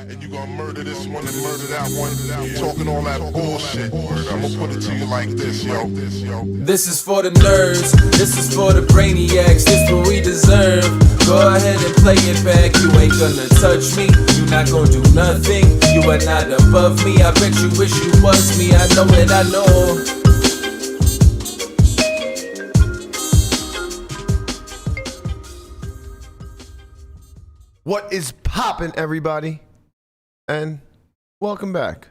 and you gonna murder this one and murder that one. Talking all that bullshit. I'm gonna put it to you like this, yo. This is for the nerds, this is for the brainiacs, this what we deserve. Go ahead and play it back, you ain't gonna touch me, you not gonna do nothing, you are not above me. I bet you wish you was me, I know it, I know. What is poppin', everybody? And welcome back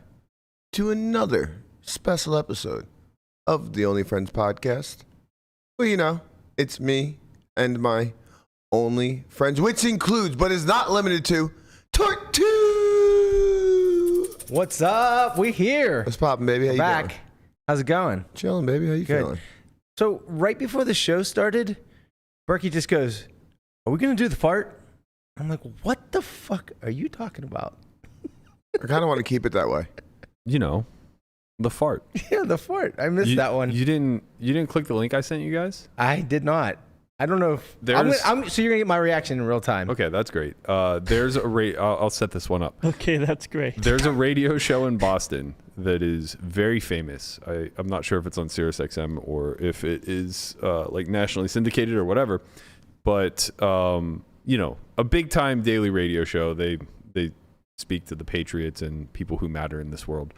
to another special episode of the Only Friends podcast. Well, you know, it's me and my only friends, which includes, but is not limited to, Tortu. What's up? We here. What's poppin', baby? How you Back. doing? How's it going? Chilling, baby. How you Good. feeling? So right before the show started, Berkey just goes, "Are we gonna do the fart?" I'm like, "What the fuck are you talking about?" I kind of want to keep it that way. You know, the fart. Yeah, the fart. I missed that one. You didn't click the link I sent you guys? I did not. I don't know if so you're gonna get my reaction in real time. Okay, that's great. There's a I'll set this one up. Okay, that's great. There's a radio show in Boston that is very famous. I'm not sure if it's on Sirius XM or if it is like nationally syndicated or whatever, but you know, a big time daily radio show. They speak to the patriots and people who matter in this world.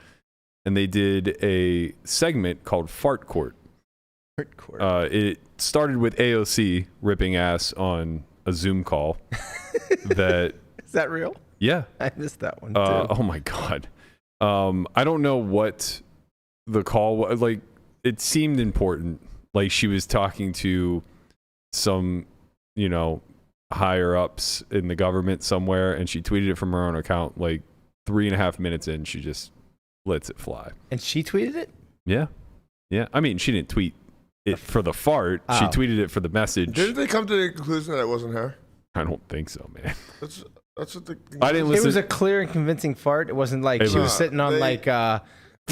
And they did a segment called Fart Court. Fart Court. It started with AOC ripping ass on a Zoom call. That Is that real? Yeah. I missed that one too. Oh my God. I don't know what the call was. Like, it seemed important. Like, she was talking to some, you know, higher ups in the government somewhere, and she tweeted it from her own account. Like 3.5 minutes in, she just lets it fly. And she tweeted it? Yeah. I mean, she didn't tweet it for the fart. She tweeted it for the message. Didn't they come to the conclusion that it wasn't her? I don't think so, man. That's what the. I didn't listen. It was a clear and convincing fart. It wasn't like she was sitting on like a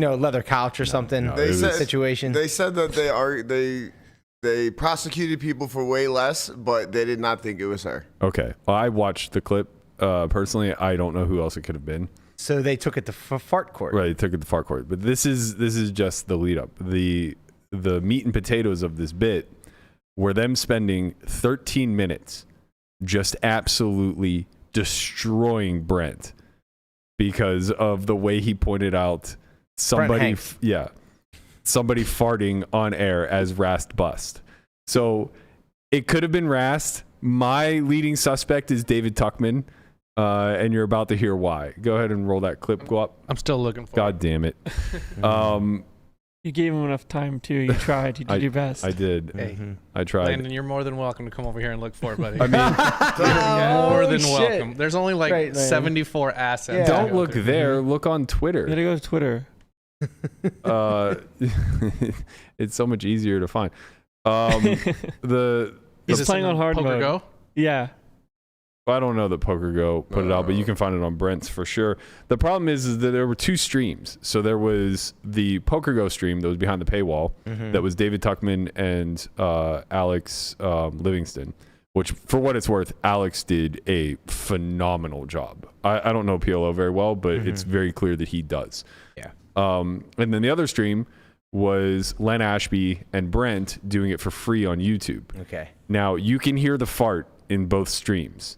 leather couch or something. They said, situation. They said that they prosecuted people for way less, but they did not think it was her. Okay. Well, I watched the clip. Personally, I don't know who else it could have been. So they took it to fart court. Right, they took it to fart court. But this is just the lead up. The meat and potatoes of this bit were them spending 13 minutes just absolutely destroying Brent because of the way he pointed out somebody farting on air as Rast Bust. So it could have been Rast. My leading suspect is David Tuckman, and you're about to hear why. Go ahead and roll that clip. Go up. I'm still looking for God damn it. You gave him enough time too. You tried. You did your best. I did. Hey. I tried. Landon, you're more than welcome to come over here and look for it, buddy. I mean, you're more than shit. welcome. There's only like Right, 74 assets. Yeah. don't look there. Look on Twitter. You gotta go to Twitter. It's so much easier to find. Is He's this playing in on hard Poker mode. Go? Yeah. I don't know that Poker Go put it out, but you can find it on Brent's for sure. The problem is that there were two streams. So there was the Poker Go stream that was behind the paywall. That was David Tuckman and Alex Livingston, which, for what it's worth, Alex did a phenomenal job. I don't know PLO very well, but it's very clear that he does. Yeah. And then the other stream was Len Ashby and Brent doing it for free on YouTube. Okay. Now, you can hear the fart in both streams,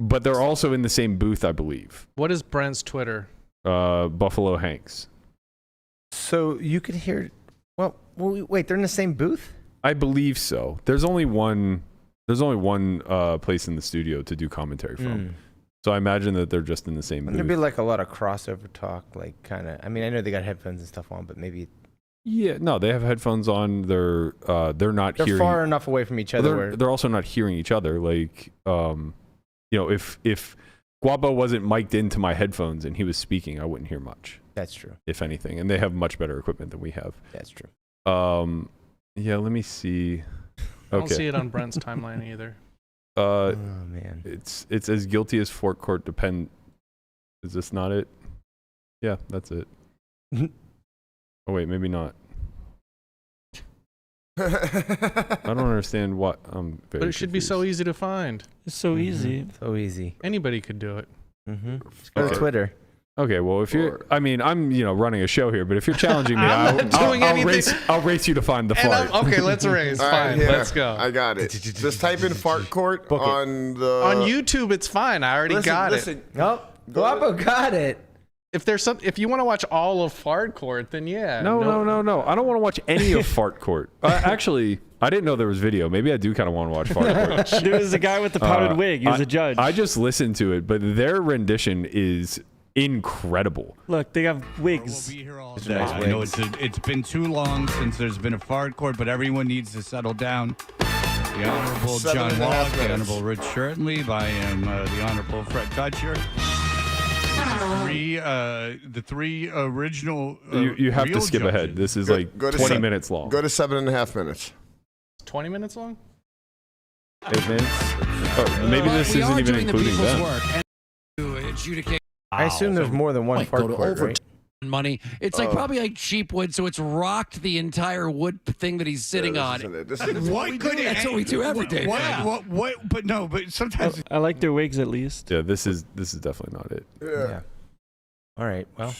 but they're also in the same booth, I believe. What is Brent's Twitter? Buffalo Hanks. So you could hear. Well, wait. They're in the same booth. I believe so. There's only one place in the studio to do commentary from. So I imagine that they're just in the same booth. There'd be like a lot of crossover talk, like kind of. I mean, I know they got headphones and stuff on, but maybe Yeah, no, they have headphones on. They're not they're hearing. far enough away from each other. They're also not hearing each other. Like, you know, if Guapo wasn't mic'd into my headphones and he was speaking, I wouldn't hear much. That's true. If anything, and they have much better equipment than we have. That's true. Yeah, let me see. I don't see it on Brent's timeline either. Oh man, it's as guilty as Fort Court depend. Is this not it? Yeah, that's it. Oh wait, maybe not. I don't understand what. But it should be so easy to find. It's so easy. So easy. Anybody could do it. Just go to Twitter. Okay, well, if you're, I mean, I'm, running a show here, but if you're challenging me, I'm not doing anything. I'll race you to find the fart. Okay, let's race. All right, Fine, here. let's go. I got it. Just type in fart court Book it. on the... On YouTube, it's fine. I already got it. Oh, Guapo got it. If you want to watch all of Fart Court, then yeah. No. I don't want to watch any of Fart Court. Actually, I didn't know there was video. Maybe I do kind of want to watch Fart Court. There was a guy with the powdered wig. He was a judge. I just listened to it, but their rendition is incredible. Look, they have wigs. We'll be here all day. I know it's been too long since there's been a fart court, but everyone needs to settle down. The Honorable John 7.5 Wall, the minutes. Honorable Rich Shirtley, I am the Honorable Fred Dutcher. The three original. You have to real skip ahead. judges. This is Go to 20 minutes long. Go to 7.5 minutes. 20 minutes long? 8 minutes? Oh, maybe this isn't even including them. I assume there's more than one fart court, right? Money. It's like probably like cheap wood, so it's rocked the entire wood thing that he's sitting on. This is What could That's what we do every day. What? But no. But sometimes. I like their wigs at least. Yeah, this is definitely not it. Yeah. All right. Well,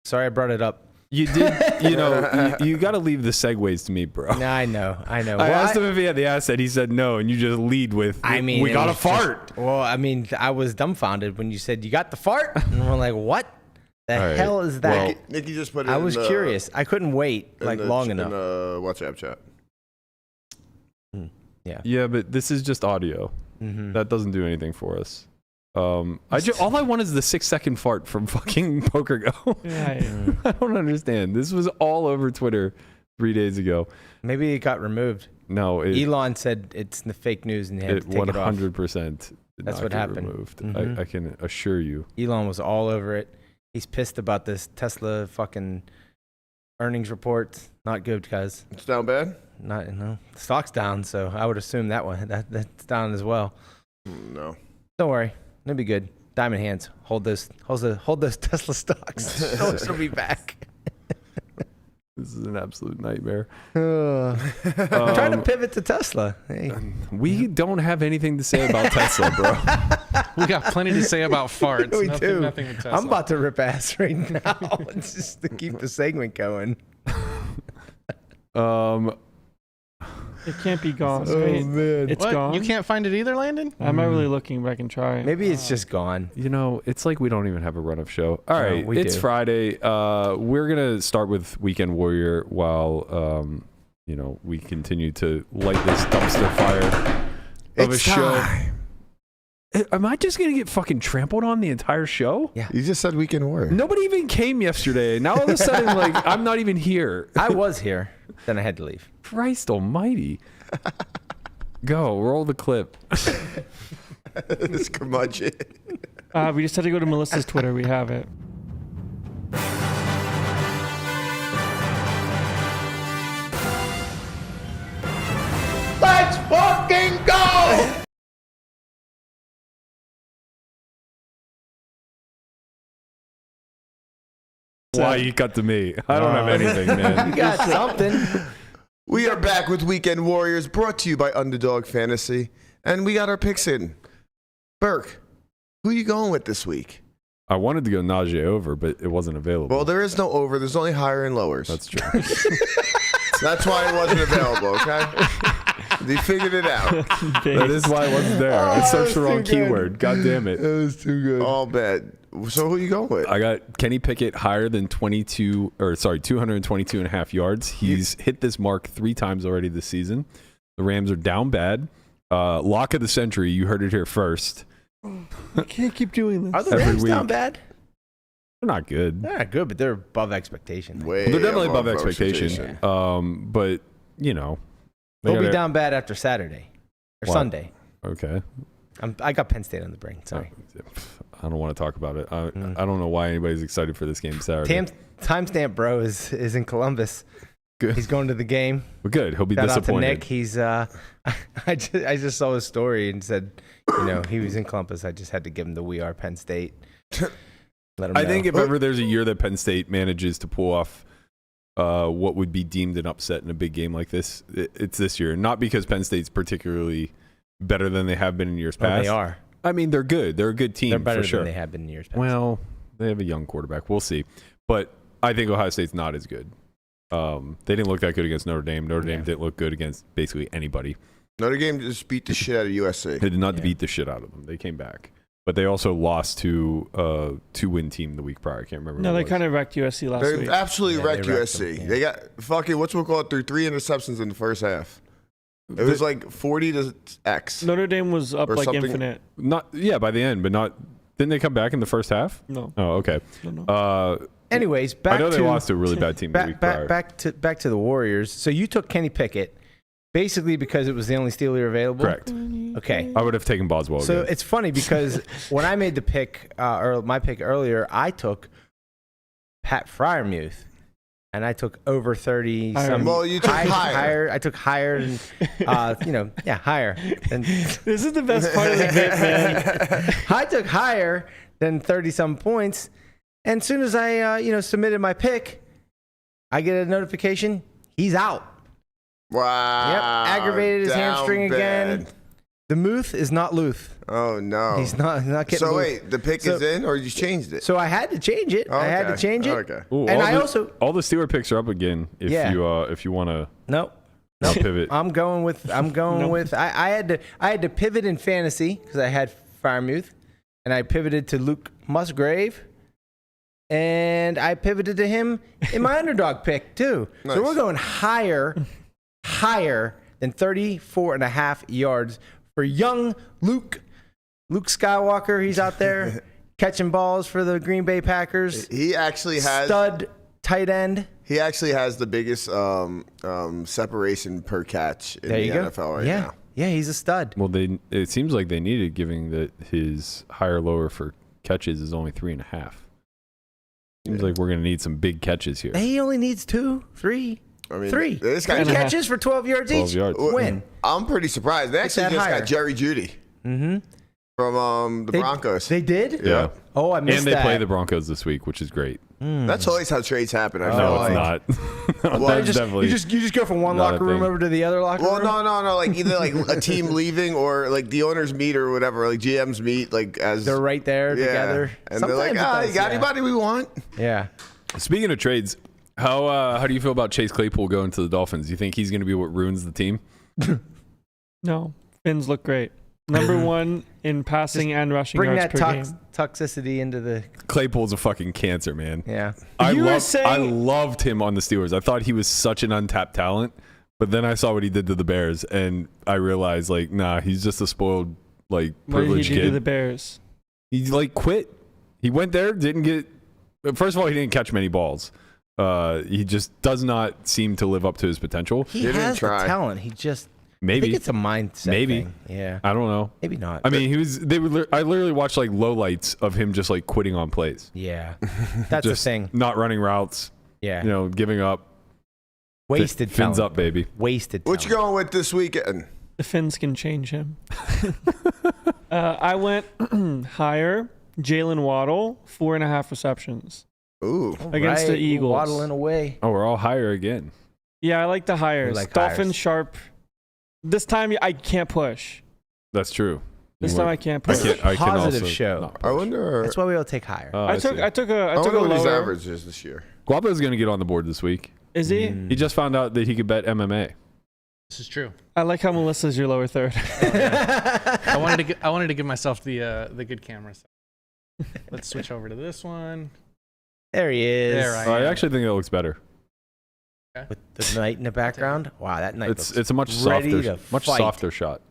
sorry I brought it up. You did, you got to leave the segues to me, bro. No, I know. I Well, asked him if he had the asset. He said no, and you just lead with, we it got a was fart. I was dumbfounded when you said you got the fart, and we're like, what the right. hell is that? Well, Nikki just put it I in was the- curious. I couldn't wait long in enough. the WhatsApp chat. Yeah, but this is just audio. That doesn't do anything for us. All I want is the 6-second fart from fucking PokerGo. Yeah. I don't understand. This was all over Twitter 3 days ago. Maybe it got removed. No, Elon said it's the fake news and they had to take it off. 100%. That's what happened. Removed. Mhm. I can assure you. Elon was all over it. He's pissed about this Tesla fucking earnings report. Not good, guys. It's down bad? The stock's down, so I would assume that's down as well. No. Don't worry, it'll be good. Diamond hands, hold those Tesla stocks. It'll be back. This is an absolute nightmare. I'm trying to pivot to Tesla. Hey. We don't have anything to say about Tesla, bro. We got plenty to say about farts. We do. Nothing with Tesla. I'm about to rip ass right now just to keep the segment going. It can't be gone. Oh, right? man. It's What? gone. You can't find it either, Landon? I'm not really looking back and try. Maybe it's just gone. It's like we don't even have a run of show. All right, we it's do. Friday. We're gonna start with Weekend Warrior while we continue to light this dumpster fire of a show. Am I just gonna get fucking trampled on the entire show? Yeah. You just said Weekend Warrior. Nobody even came yesterday. Now all of a sudden, I'm not even here. I was here, then I had to leave. Christ Almighty! Go roll the clip. This curmudgeon. We just had to go to Melissa's Twitter. We have it. Let's fucking go! Why you cut to me? I don't have anything, man. You got something. We are back with Weekend Warriors, brought to you by Underdog Fantasy, and we got our picks in. Burke, who you going with this week? I wanted to go Najee over, but it wasn't available. Well, there is no over. There's only higher and lowers. That's true. That's why it wasn't available, okay? They figured it out. That is why it wasn't there. I searched the wrong keyword. God damn it. was too good. All bad. So who you going with? I got Kenny Pickett higher than 222 and a half yards. He's hit this mark 3 times already this season. The Rams are down bad. Lock of the century. You heard it here first. I can't keep doing this. Are the Every Rams week. down bad? They're not good. They're not good, but they're above expectation. Way They're definitely above expectation. But, They'll be down bad after Saturday or What? Sunday. Okay. I got Penn State on the brain. Sorry. I don't want to talk about it. I don't know why anybody's excited for this game Saturday. Timestamp bro is in Columbus. Good. He's going to the game. But good. He'll be Shout out to disappointed. Nick. He's I just saw his story and said, he was in Columbus. I just had to give him the We Are Penn State. Let him I know. think if ever there's a year that Penn State manages to pull off what would be deemed an upset in a big game like this, it's this year. Not because Penn State's particularly better than they have been in years past. They are. I mean, they're good. They're a good team They're better for sure. than they have been in years past. Well, they have a young quarterback. We'll see. But I think Ohio State's not as good. They didn't look that good against Notre Dame. Notre Dame didn't look good against basically anybody. Notre Dame just beat the shit out of USC. They did not beat the shit out of them. They came back. But they also lost to a 2-win team the week prior. I can't remember. No, they kind of wrecked USC last They week. absolutely wrecked they wrecked USC. them, yeah. They got fucking, whatchamacallit, threw 3 interceptions in the first half. It was like 40 to X. Notre Dame was up Or like something. infinite. Not by the end, but not. Didn't they come back in the first half? No. Oh, okay. No. Anyways, back I know to they lost to a really bad team the week prior. back to the Warriors. So you took Kenny Pickett basically because it was the only Steeler available. Correct. Okay. I would have taken Boswell. So again. it's funny because when I made the pick, or my pick earlier, I took Pat Fryermuth, and I took over 30. Well, you took higher. I took higher than, higher. Than, This is the best part of the bit, man. I took higher than 30-some points, and as soon as I, submitted my pick, I get a notification. He's out. Wow. Yep. Aggravated his Down hamstring again. bad. The Muth is not Luth. Oh, no. He's not getting So, Luth. wait, the pick is in, or you changed it? So I had to change it. I had to change it. Okay. Ooh, And all the Steeler picks are up again. If you want to Nope. pivot. I'm going with I had to pivot in fantasy because I had Firemuth, and I pivoted to Luke Musgrave, and I pivoted to him in my underdog pick too. Nice. So we're going higher than 34.5 yards for young Luke Skywalker. He's out there catching balls for the Green Bay Packers. He actually has Stud tight end. He actually has the biggest separation per catch in There the you go. NFL right yeah. now. Yeah, he's a stud. Well, it seems like they needed, given that his higher lower for catches is only 3.5. Seems like we're gonna need some big catches here. He only needs 2, 3. I mean, 3. this guy 3 catches for 12 yards 12 each. yards. Win. I'm pretty surprised. They actually that just higher. got Jerry Judy Mm-hmm. from the Broncos. They did? Yeah. Oh, I missed And they that. play the Broncos this week, which is great. That's always how trades happen. I feel No, like. it's not. Well, That's Just, definitely. you just go from one not a locker room thing. over to the other locker Well, room? no. Like either like a team leaving or like the owners meet or whatever. Like GMs meet like as They're right there yeah. together. and they're like, Sometimes it you does, got yeah. anybody we want? Yeah. Speaking of trades, how do you feel about Chase Claypool going to the Dolphins? You think he's going to be what ruins the team? No, Finns look great. Number 1 in passing and rushing Bring yards that per game. toxicity into the... Claypool's a fucking cancer, man. Yeah. I You were loved him on the Steelers. I thought he was such an untapped talent, but then I saw what he did to the Bears, and I realized, like, nah, he's just a spoiled, like, What did he privileged do to kid. the Bears? He like quit. He went there, didn't get. First of all, he didn't catch many balls. He just does not seem to live up to his potential. He didn't has the try. talent. He just... I Maybe. think it's a mindset Maybe. thing. Yeah. I don't know. Maybe not. I mean, I literally watched like lowlights of him just like quitting on plays. Yeah. That's Just the thing. not running routes. Yeah. Giving up. Wasted Fins talent. up, baby. Wasted What you talent. going with this weekend? The Finns can change him. I went higher. Jalen Waddle, 4.5 receptions. Ooh, against the Right, Eagles. Waddling away. Oh, we're all higher again. Yeah, I like the hires. like Dolphins hires. sharp. This time I can't push. That's true. This You time would- I can't I push. can Positive also show. not I push. wonder. That's why we all take higher. I took see. a I wonder what his lower. average is this year. Guapo's going to get on the board this week. Is he? Mm. He just found out that he could bet MMA. This is true. I like how Melissa's your lower third. I wanted to give myself the good camera. So. Let's switch over to this one. There he is. There I I am. actually think that looks better. With the night in the background. Wow, that night looks It's a much ready softer, to much fight. softer shot.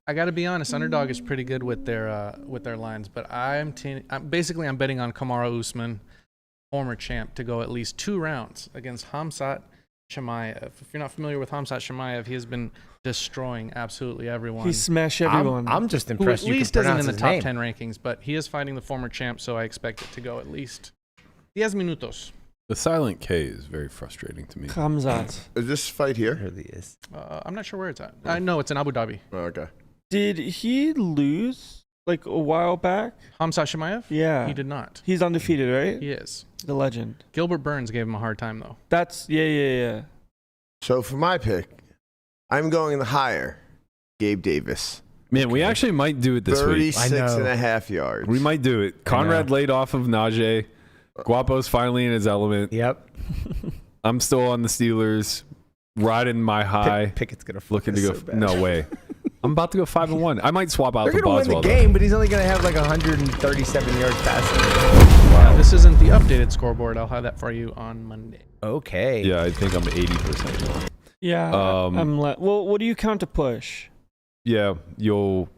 I got to be honest. Underdog is pretty good with their lines, but I'm betting on Kamaru Usman, former champ, to go at least 2 rounds against Khamzat Chimaev. If you're not familiar with Khamzat Chimaev, he has been destroying absolutely everyone. He smashed everyone. I'm just who impressed at you least can isn't pronounce in the his top name. 10 rankings, but he is fighting the former champ, so I expect it to go at least 10 minutos. The silent K is very frustrating to me. Khamzat. Is this fight here? It really is. I'm not sure where it's at. I know it's in Abu Dhabi. Oh, okay. Did he lose like a while back? Khamzat Chimaev? Yeah. He did not. He's undefeated, right? He is. The legend. Gilbert Burns gave him a hard time, though. That's yeah. So for my pick, I'm going the higher. Gabe Davis. Man, we actually might do it this week. 36 and a half yards. We might do it. Conrad laid off of Najee. Guapo's finally in his element. Yep. I'm still on the Steelers, riding my high. Pickett's gonna looking to go. so bad. No way. I'm about to go 5-1. I might swap out They're the gonna win Boswell. the game, but he's only gonna have like 137 yards passing. Wow. This isn't the updated scoreboard. I'll have that for you on Monday. Okay. Yeah, I think I'm 80%. Yeah. Well, what do you count to push? Yeah, you'll.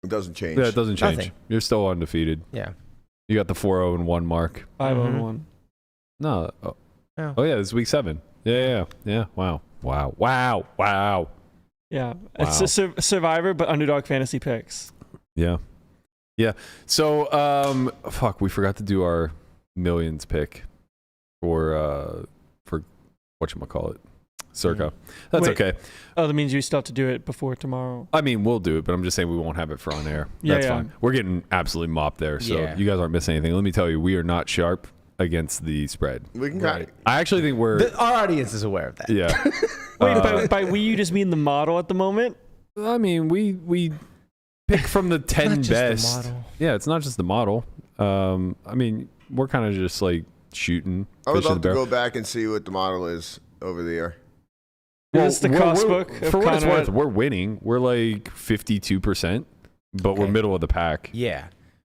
It doesn't change. Yeah, it doesn't change. Nothing. You're still undefeated. Yeah. You got the 4-0-1 mark. 5-1. No. Yeah. Oh yeah, it's week 7. Yeah. Wow. Yeah. It's a Survivor, but Underdog fantasy picks. Yeah. So, fuck, we forgot to do our millions pick for whatchamacallit, Circa. That's Wait. okay. Oh, that means you still have to do it before tomorrow. I mean, we'll do it, but I'm just saying we won't have it for on air. Yeah, That's yeah. fine. We're getting absolutely mopped there, so Yeah. you guys aren't missing anything. Let me tell you, we are not sharp against the spread. We can Right. I actually think we're. Our audience is aware of that. Yeah. Wait, by we you just mean the model at the moment? I mean, we pick from the 10 not just the best. model. Yeah, it's not just the model. I mean, we're kind of just like shooting. I would fish in love the to barrel. go back and see what the model is over the year. Is this the cost we're- book of For what it's Conrad? worth, we're winning. We're like 52%, but we're Okay. middle of the pack. Yeah.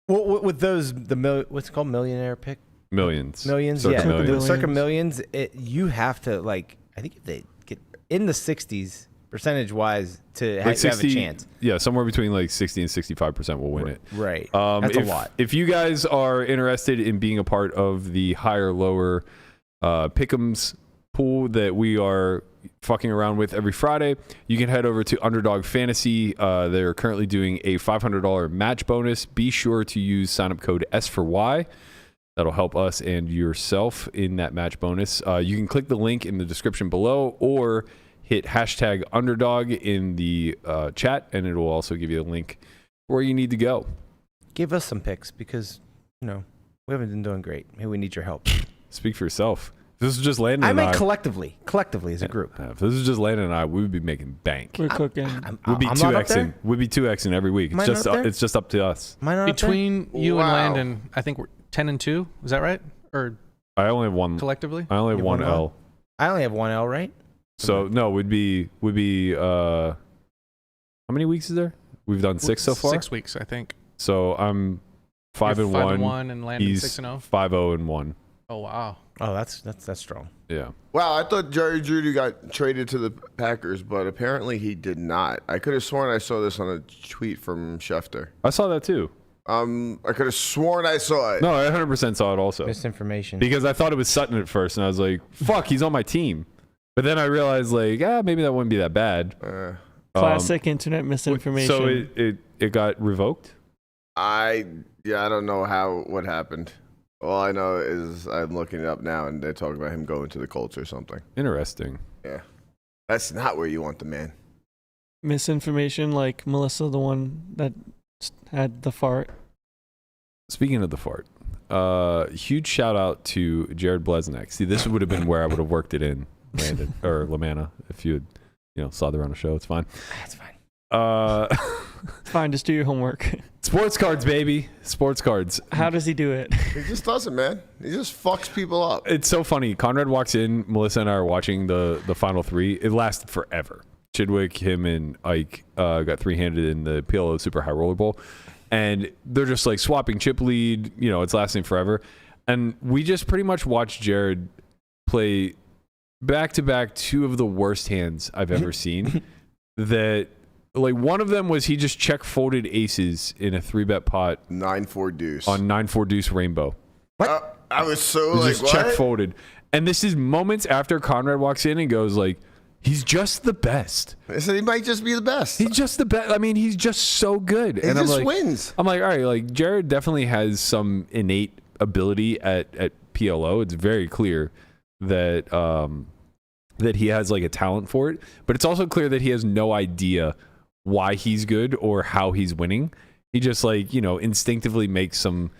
Well, with those, what's it called, millionaire pick? Millions. Millions? Circa Yeah. millions. The Circa millions, you have to, like, I think if they get in the 60s, percentage-wise, to have a chance. Yeah, somewhere between like 60 and 65% will win it. Right. That's a lot. If you guys are interested in being a part of the higher lower Pickems pool that we are fucking around with every Friday, you can head over to Underdog Fantasy. They're currently doing a $500 match bonus. Be sure to use sign-up code S4Y. That'll help us and yourself in that match bonus. You can click the link in the description below or hit hashtag Underdog in the chat, and it will also give you a link where you need to go. Give us some picks because, we haven't been doing great. Maybe we need your help. Speak for yourself. If this is just Landon I and mean, collectively as a group. If this is just Landon and I, we would be making bank. We're cooking. We'd be I'm not up 2xing. there? We'd be 2xing every week. Am I It's not there? just up to us. Am I not up there? Between you Wow. and Landon, I think we're 10-2. Is that right? Or I only have one. collectively? I only have You one have L. one I only have one L, right? So no, would be how many weeks is there? We've done 6 so far. 6 weeks, I think. So I'm 5 You're and 5 1. and Landon He's 6-0. 5-0-1. Oh wow. Oh, that's strong. Yeah. Wow, I thought Jerry Jeudy got traded to the Packers, but apparently he did not. I could have sworn I saw this on a tweet from Schefter. I saw that too. I could have sworn I saw it. No, I 100% saw it also. Misinformation. Because I thought it was Sutton at first, and I was like, fuck, he's on my team. But then I realized, like, maybe that wouldn't be that bad. Classic internet misinformation. So it got revoked? I don't know what happened. All I know is I'm looking it up now, and they're talking about him going to the Colts or something. Interesting. Yeah. That's not where you want the man. Misinformation, like Melissa, the one that had the fart. Speaking of the fart, huge shout out to Jared Bleznick. See, this would have been where I would have worked it in, Landon or Lamana, if you had, saw there on a show. It's fine. That's fine. It's fine, just do your homework. Sports cards, baby. Sports cards. How does he do it? He just doesn't, man. He just fucks people up. It's so funny. Conrad walks in. Melissa and I are watching the final 3. It lasted forever. Chidwick, him, and Ike got 3-handed in the PLO Super High Roller Bowl. And they're just like swapping chip lead. It's lasting forever. And we just pretty much watched Jared play back-to-back 2 of the worst hands I've ever seen. That, like, one of them was he just check-folded aces in a 3-bet pot. 9-4 deuce. On 9-4 deuce rainbow. I was so He like, just what? check-folded. And this is moments after Conrad walks in and goes like, he's just the best. I said he might just be the best. He's just the best. I mean, he's just so good. He and just I'm like, wins. I'm like, all right, like Jared definitely has some innate ability at PLO. It's very clear that that he has like a talent for it, but it's also clear that he has no idea why he's good or how he's winning. He just like, instinctively makes some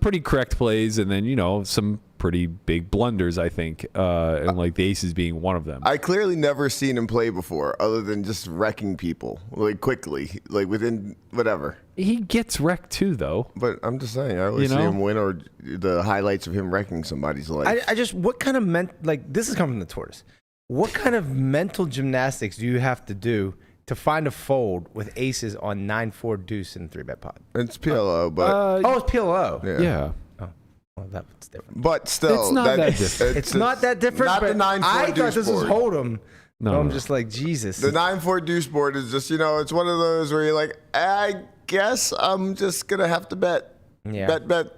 pretty correct plays and then, some pretty big blunders, I think, and like the aces being one of them. I clearly never seen him play before, other than just wrecking people like quickly, like within whatever. He gets wrecked too, though. But I'm just saying, I always see him win, or the highlights of him wrecking somebody's life. I just, what kind of like this is coming from the tortoise. What kind of mental gymnastics do you have to do to find a fold with aces on 9-4 deuce in 3-bet pot? It's PLO, but it's PLO. Yeah. Oh, well, that's different. But still, it's not that different. It's not that different. Not the 9-4 I deuce thought this was board. Hold'em. No, I'm just like, Jesus. The 9-4 deuce board is just, it's one of those where you're like, I guess I'm just gonna have to bet. Yeah. Bet.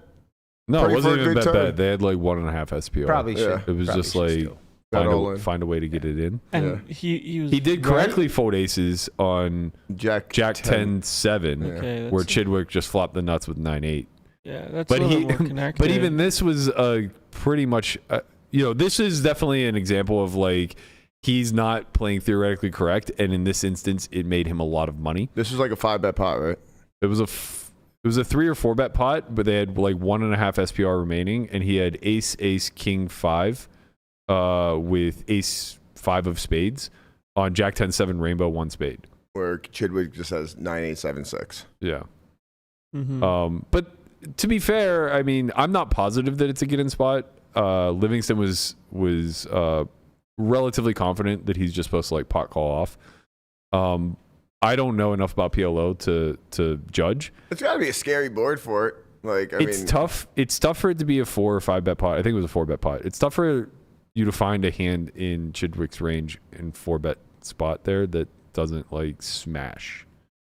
No, it Pray for wasn't a even good bet. turn. They had like 1.5 SPR. Probably should. Yeah. It was Probably just should like still. find a way to get it in. And he was. He did correctly fold aces on Jack 10-7, Okay, where that's- Chidwick just flopped the nuts with 9-8. Yeah, that's But a little more connected. but even this was pretty much, this is definitely an example of like he's not playing theoretically correct, and in this instance, it made him a lot of money. This was like a 5-bet pot, right? It was a 3 or 4 bet pot, but they had like 1.5 SPR remaining, and he had ace, king 5, with ace 5 of spades on Jack 10-7 rainbow 1 spade. Where Chidwick just has 9-8-7-6. Yeah. Mm-hmm. But to be fair, I mean, I'm not positive that it's a get-in spot. Livingston was relatively confident that he's just supposed to like pot call off. I don't know enough about PLO to judge. It's got to be a scary board for it. Like, It's tough. It's tough for it to be a 4 or 5 bet pot. I think it was a 4 bet pot. It's tough for you to find a hand in Chidwick's range in 4 bet spot there that doesn't like smash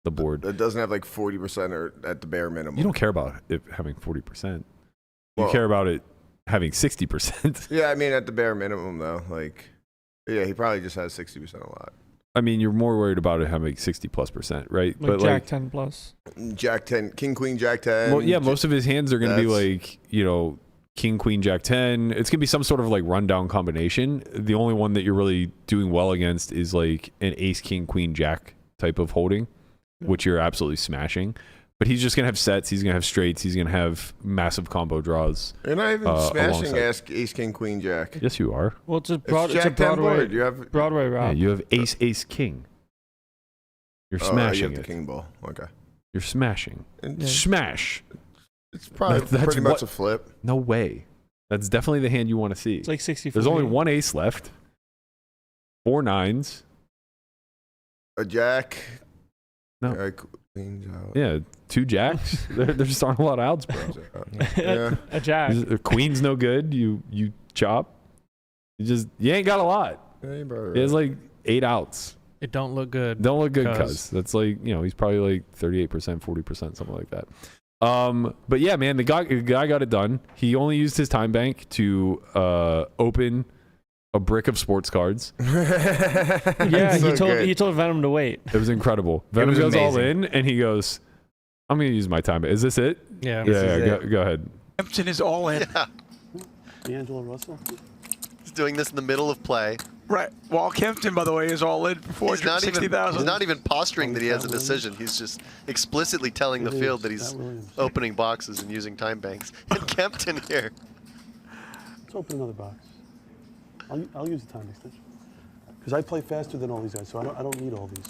the board. It doesn't have like 40% or at the bare minimum. You don't care about it having 40%. You Well- care about it having 60%. Yeah, I mean at the bare minimum though. Like, yeah, he probably just has 60% a lot. I mean, you're more worried about it having 60+%, right? Like but Jack 10 plus. Jack 10, King Queen Jack 10. well, yeah, most of his hands are going to be That's- like, King Queen Jack 10. It's going to be some sort of like rundown combination. The only one that you're really doing well against is like an ace King Queen Jack type of holding, which you're absolutely smashing. But he's just going to have sets. He's going to have straights. He's going to have massive combo draws. You're not even smashing alongside. ace King Queen Jack. Yes, you are. Well, it's a It's broad. It's a Jack 10 Broadway. board. You have Broadway Yeah, route. you have ace King. You're you smashing have the it. King ball. Okay. You're smashing. And Smash. It's probably That's pretty what- much a flip. No way. That's definitely the hand you want to see. It's like 60. There's only one ace left. 4 9s. A Jack. No. Queen Jack. Yeah, 2 jacks. there just aren't a lot of outs, bro. Yeah. A jack. Queen's no good. You chop. You ain't got a lot. Yeah, you brought it He has right. like 8 outs. It don't look good. Don't look good, Cuz. cuz. That's like, he's probably like 38%, 40%, something like that. But yeah, man, the guy got it done. He only used his time bank to open a brick of sports cards. Yeah, So he told Venom to wait. It was incredible. Venom was goes all amazing. in, and he goes, I'm going to use my time bank. Is this it? Yeah. Yeah, go ahead. Kempton is all in. Yeah, D'Angelo Russell. he's doing this in the middle of play. Right. Walt Kempton, by the way, is all in for He's not even 460,000. posturing that he has a decision. He's just explicitly telling the field that he's opening boxes and using time banks. And Kempton here. Let's open another box. I'll use the time extension. Because I play faster than all these guys, so I don't need all these.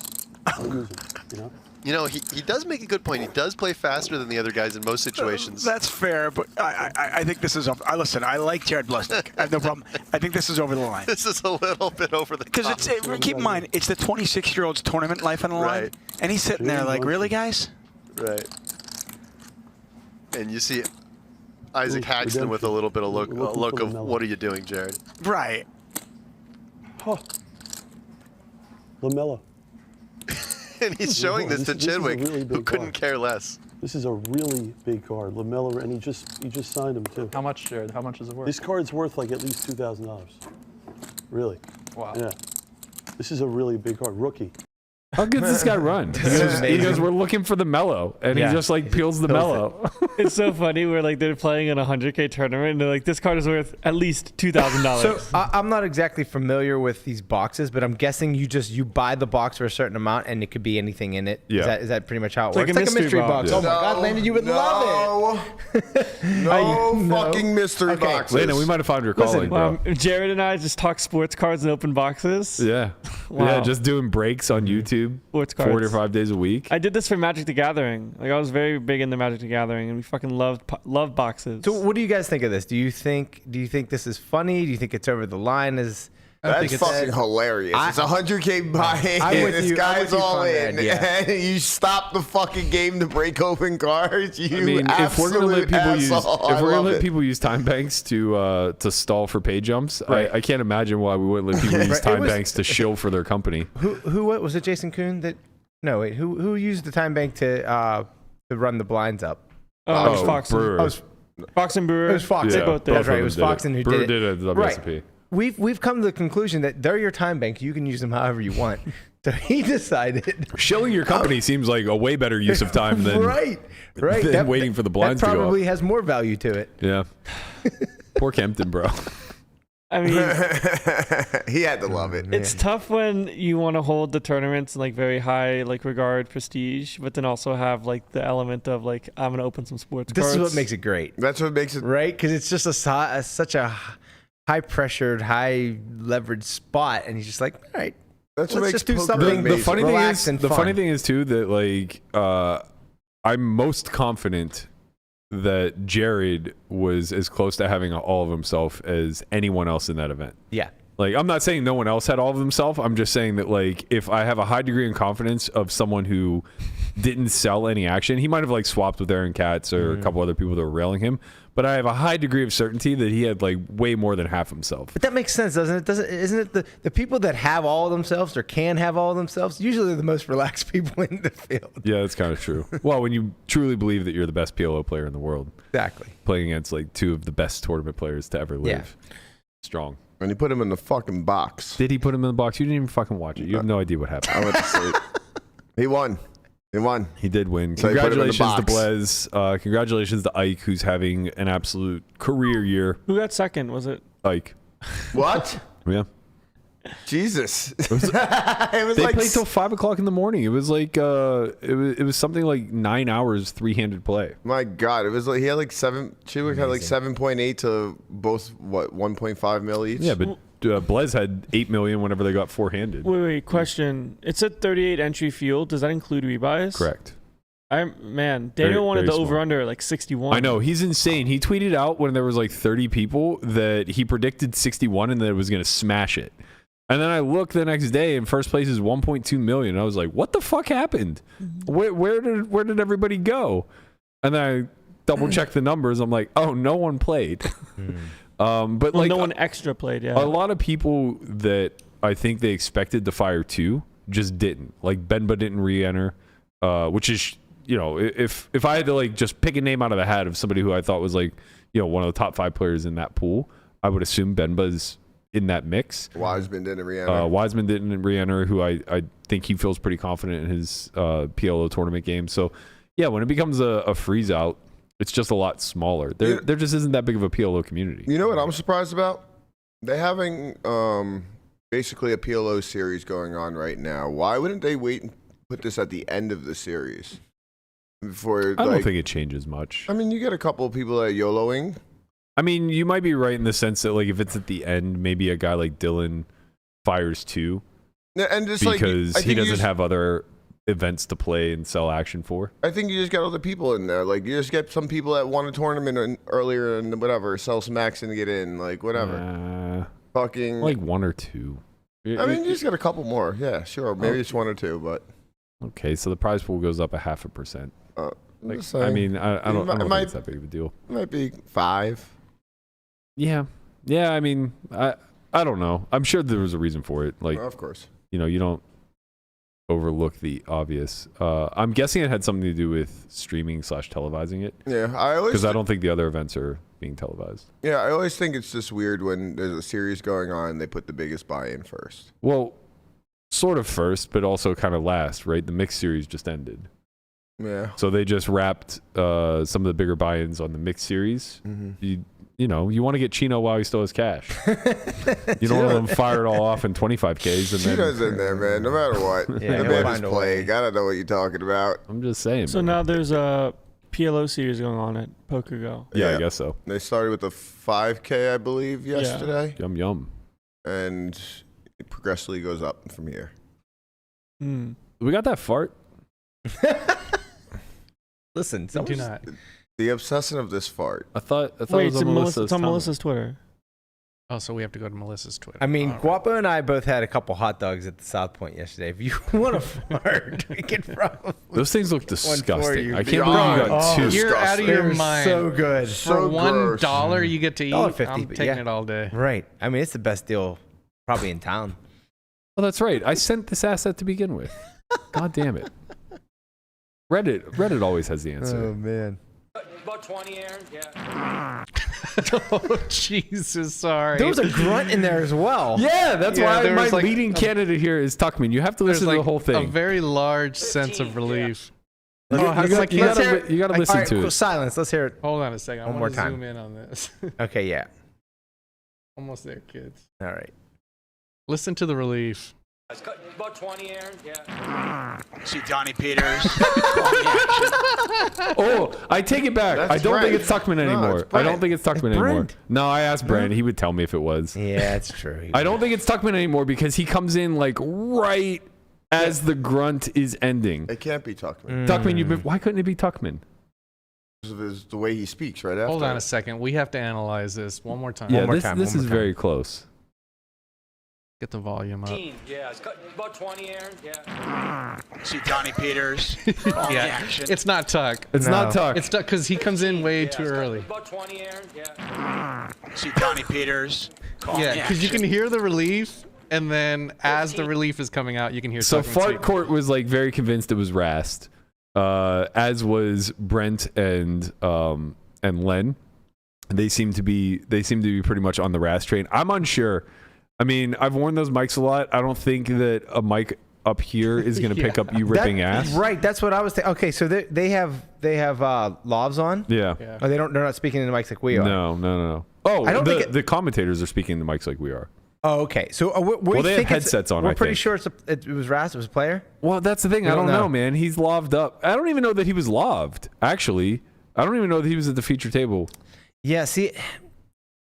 I'll use them, You know, he does make a good point. He does play faster than the other guys in most situations. That's fair, but I think this is. Listen, I like Jared Bleznick. I have no problem. I think this is over the line. This is a little bit over the top. Because keep in mind, it's the 26-year-old's tournament life on the line, Right. and he's sitting there like, really, guys? Right. And you see Isaac Haxton with a little bit of look of what are you doing, Jared? Right. Huh. Lamella. And he's showing this to This is a Chidwick, really who big couldn't card. care less. This is a really big card. Lamella, and he just signed him too. How much, Jared? How much is it worth? This card's worth like at least $2,000. Really. Wow. Yeah. This is a really big card. Rookie. How good does this guy run? He goes, we're looking for the mellow, and Yeah. he just like peels the mellow. It's so funny where like they're playing in a 100K tournament and they're like, this card is worth at least $2,000. So I'm not exactly familiar with these boxes, but I'm guessing you buy the box for a certain amount and it could be anything in it. Yeah. Is that pretty much how it It's works? like a It's like a mystery box. mystery Oh my God, Landon, you would love it. No No. fucking mystery Okay. boxes. Landon, we might have found your calling, bro. Jared and I just talk sports cards and open boxes. Yeah. Wow. Yeah, just doing breaks on YouTube Sports cards. 4 to 5 days a week. I did this for Magic the Gathering. Like I was very big into Magic the Gathering, and we fucking loved boxes. So what do you guys think of this? Do you think this is funny? Do you think it's over the line? That's fucking hilarious. It's a 100K buy-in. I'm with This you. I'm guy's with you, all in. Conrad, yeah. And you stop the fucking game to break open cards. You I mean, if we're gonna let people use time banks to stall for pay jumps, Right. I can't imagine why we wouldn't let people use Right. time banks to shill for their company. Who what was it? Jason Kuhn that? No, wait. Who used the time bank to run the blinds up? It was Fox. Brewer. Fox and Brewer. It was Fox. They both did. That's right. It was Foxen who Brewer did it. did a recipe. Right. We've come to the conclusion that they're your time bank. You can use them however you want. So he decided Shilling your company seems like a way better use of time than right. than waiting for the blinds that to go up. probably has more value to it. Yeah. Poor Kempton, bro. I mean, he had to love it. it's tough when you want to hold the tournaments in like very high like regard, prestige, but then also have like the element of like I'm gonna open some sports This cards. is what makes it great, That's what makes it. right? Because it's just such a high pressured, high leveraged spot, and he's just like, all right, That's what let's makes just do poker something. The funny thing relaxed is, and the fun. funny thing is too that like I'm most confident that Jared was as close to having all of himself as anyone else in that event. Yeah. Like, I'm not saying no one else had all of himself. I'm just saying that, like, if I have a high degree of confidence of someone who didn't sell any action, he might have, like, swapped with Aaron Katz or a couple other people that were railing him. But I have a high degree of certainty that he had, like, way more than half himself. But that makes sense, doesn't it? Isn't it the people that have all of themselves or can have all of themselves usually are the most relaxed people in the field? Yeah, that's kind of true. Well, when you truly believe that you're the best PLO player in the world. Exactly. Playing against, like, two of the best tournament players to ever live. Yeah. Strong. And he put him in the fucking box. Did he put him in the box? You didn't even fucking watch it. You have no idea what happened. I went to sleep. He won. He won. He did win. So he put him in the Congratulations to Blez. Congratulations to Ike, who's having an absolute career year. Who got second? Was it Ike. What? Yeah. Jesus. It was they like played till 5 o'clock in the morning. It was like it was something like 9 hours 3-handed play. My God, it was like he had like Chewik had like 7.8 to both 1.5 mil each. Yeah, but Blez had 8 million whenever they got 4-handed. Wait, question. It said 38 entry field. Does that include rebuys? Correct. Daniel Very, wanted very the small. over under like 61. I know, he's insane. He tweeted out when there was like 30 people that he predicted 61 and that it was going to smash it. And then I looked the next day and first place is 1.2 million. I was like, what the fuck happened? Where did everybody go? And then I double checked the numbers. I'm like, oh, no one played. But like no one extra played. Yeah. A lot of people that I think they expected to fire two just didn't. Like Benba didn't re-enter, which is, you know, if I had to like just pick a name out of the hat of somebody who I thought was like, you know, one of the top 5 players in that pool, I would assume Benba's in that mix. Wiseman didn't re-enter. Wiseman didn't re-enter, who I think he feels pretty confident in his PLO tournament game. So, yeah, when it becomes a freeze out, it's just a lot smaller. There just isn't that big of a PLO community. You know what I'm surprised about? They're having basically a PLO series going on right now. Why wouldn't they wait and put this at the end of the series? Before, I don't think it changes much. I mean, you get a couple of people that are YOLOing. I mean, you might be right in the sense that, like, if it's at the end, maybe a guy like Dylan fires two And just because like, he doesn't have other events to play and sell action for. I think you just got other people in there. Like, you just get some people that won a tournament earlier and whatever, sell some action to get in, like, whatever. Fucking. Like 1 or 2. I mean, you just got a couple more. Yeah, sure. Maybe it's 1 or 2, but. Okay, so the prize pool goes up 0.5%. Like, just saying. I mean, I don't think might- it's that big of a deal. It might be 5. Yeah. Yeah, I mean, I don't know. I'm sure there was a reason for it. Like, Of course. you know, you don't overlook the obvious. I'm guessing it had something to do with streaming / televising it. Yeah, because I don't think the other events are being televised. Yeah, I always think it's just weird when there's a series going on, they put the biggest buy-in first. Well, sort of first, but also kind of last, right? The mixed series just ended. Yeah. So they just wrapped some of the bigger buy-ins on the mixed series. Mm-hmm. You want to get Chino while he still has cash. You don't want to fire it all off in 25Ks. And Chino's in there, man, no matter what. Yeah, the man is playing. I don't know what you're talking about. I'm just saying. So now there's a PLO series going on at PokerGo. Yeah, I guess so. They started with the 5K, I believe, yesterday. Yum, yum. And it progressively goes up from here. We got that fart. Listen, Do not. The obsession of this fart. I thought Wait, it was on it's on Melissa's Twitter. Oh, so we have to go to Melissa's Twitter. I mean, All right. Guapo and I both had a couple hot dogs at the South Point yesterday. If you want to fart, we can probably. Those things look disgusting. you. I can't believe you got two. You're out of your They're mind. so good. For So gross. $1 you get to eat. $1.50, I'm but taking yeah. it all day. Right. I mean, it's the best deal probably in town. Oh, that's right. I sent this asset to begin with. God damn it. Reddit always has the answer. man. About 20, Aaron. Yeah. Oh, Jesus, sorry. There was a grunt in there as well. Yeah, that's Yeah, why there my was like leading candidate here is Tuckman. You have to listen to the whole a thing. very large sense of relief. You gotta listen All right, to it. Silence. Let's hear it. Hold on a second. I One want more to time. zoom in on this. Okay, yeah. Almost there, kids. All right. Listen to the relief. About 20, Aaron. Yeah. See Donnie Peters. Oh, I take it back. That's I don't think Brent. it's Tuckman No, anymore. it's I don't Brent. think it's Tuckman It's anymore. Brent. No, I asked Brent. He would tell me if it was. Yeah, it's true. I don't think it's Tuckman anymore because he comes in like right as the grunt is ending. It can't be Tuckman. Tuckman, why couldn't it be Tuckman? Because of the way he speaks right after. Hold on a second. We have to analyze this one more time. Yeah, more this time, this one is more time. very close. Get the volume up. Yeah. About 20, Aaron. Yeah. See Donnie Peters. Yeah, it's not Tuck. It's not Tuck. It's Tuck because he comes in way too early. About 20, Aaron. Yeah. See Donnie Peters. Yeah, because you can hear the relief, and then as the relief is coming out, you can hear. So Tuckman Fart speak. Court was like very convinced it was Rast, as was Brent and Len. They seem to be pretty much on the Rast train. I'm unsure. I mean, I've worn those mics a lot. I don't think that a mic up here is going to pick up you ripping ass. Right. That's what I was thinking. Okay, so they have lavs on. Yeah. Oh, they're not speaking into mics like we are. No. Oh, I don't think the commentators are speaking in the mics like we are. Oh, okay. So Well, they have headsets on, We're I pretty think. sure it was Rast. It was a player. Well, that's the thing. I don't know, man. He's loved up. I don't even know that he was loved. Actually, I don't even know that he was at the feature table. Yeah. See,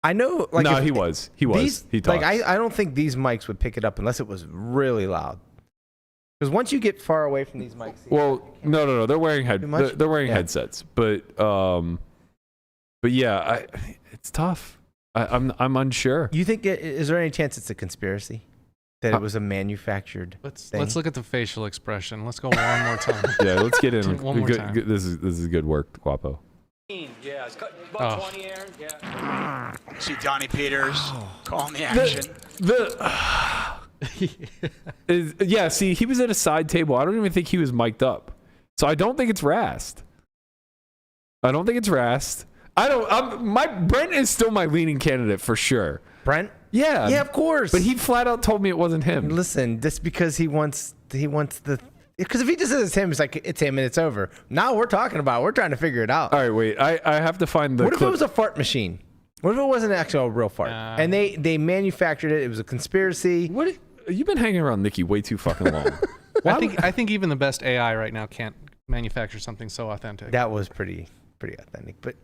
I know. Like, no, if- he was. He was. He talked. Like I don't think these mics would pick it up unless it was really loud. Because once you get far away from these mics, Well, no. They're wearing much? they're wearing Yeah. headsets, but yeah, it's tough. I'm unsure. you think is there any chance it's a conspiracy that it was a manufactured? Let's thing? look at the facial expression. Let's go one more time. Yeah, let's get in. One more time. This is good work, Guapo. Yeah. About 20, Aaron. Yeah. See Donnie Peters. Call me action. Yeah, see, he was at a side table. I don't even think he was mic'd up. So I don't think it's Rast. Brent is still my leaning candidate for sure. Brent? Yeah. Yeah, of course. But he flat out told me it wasn't him. Listen, just because he wants the. Because if he just says it's him, it's like it's him and it's over. Now we're trying to figure it out. All right, wait. I have to find the What if clip. it was a fart machine? What if it wasn't actually a real fart? And they manufactured it. It was a conspiracy. You've been hanging around Nikki way too fucking long. I think even the best AI right now can't manufacture something so authentic. That was pretty authentic, but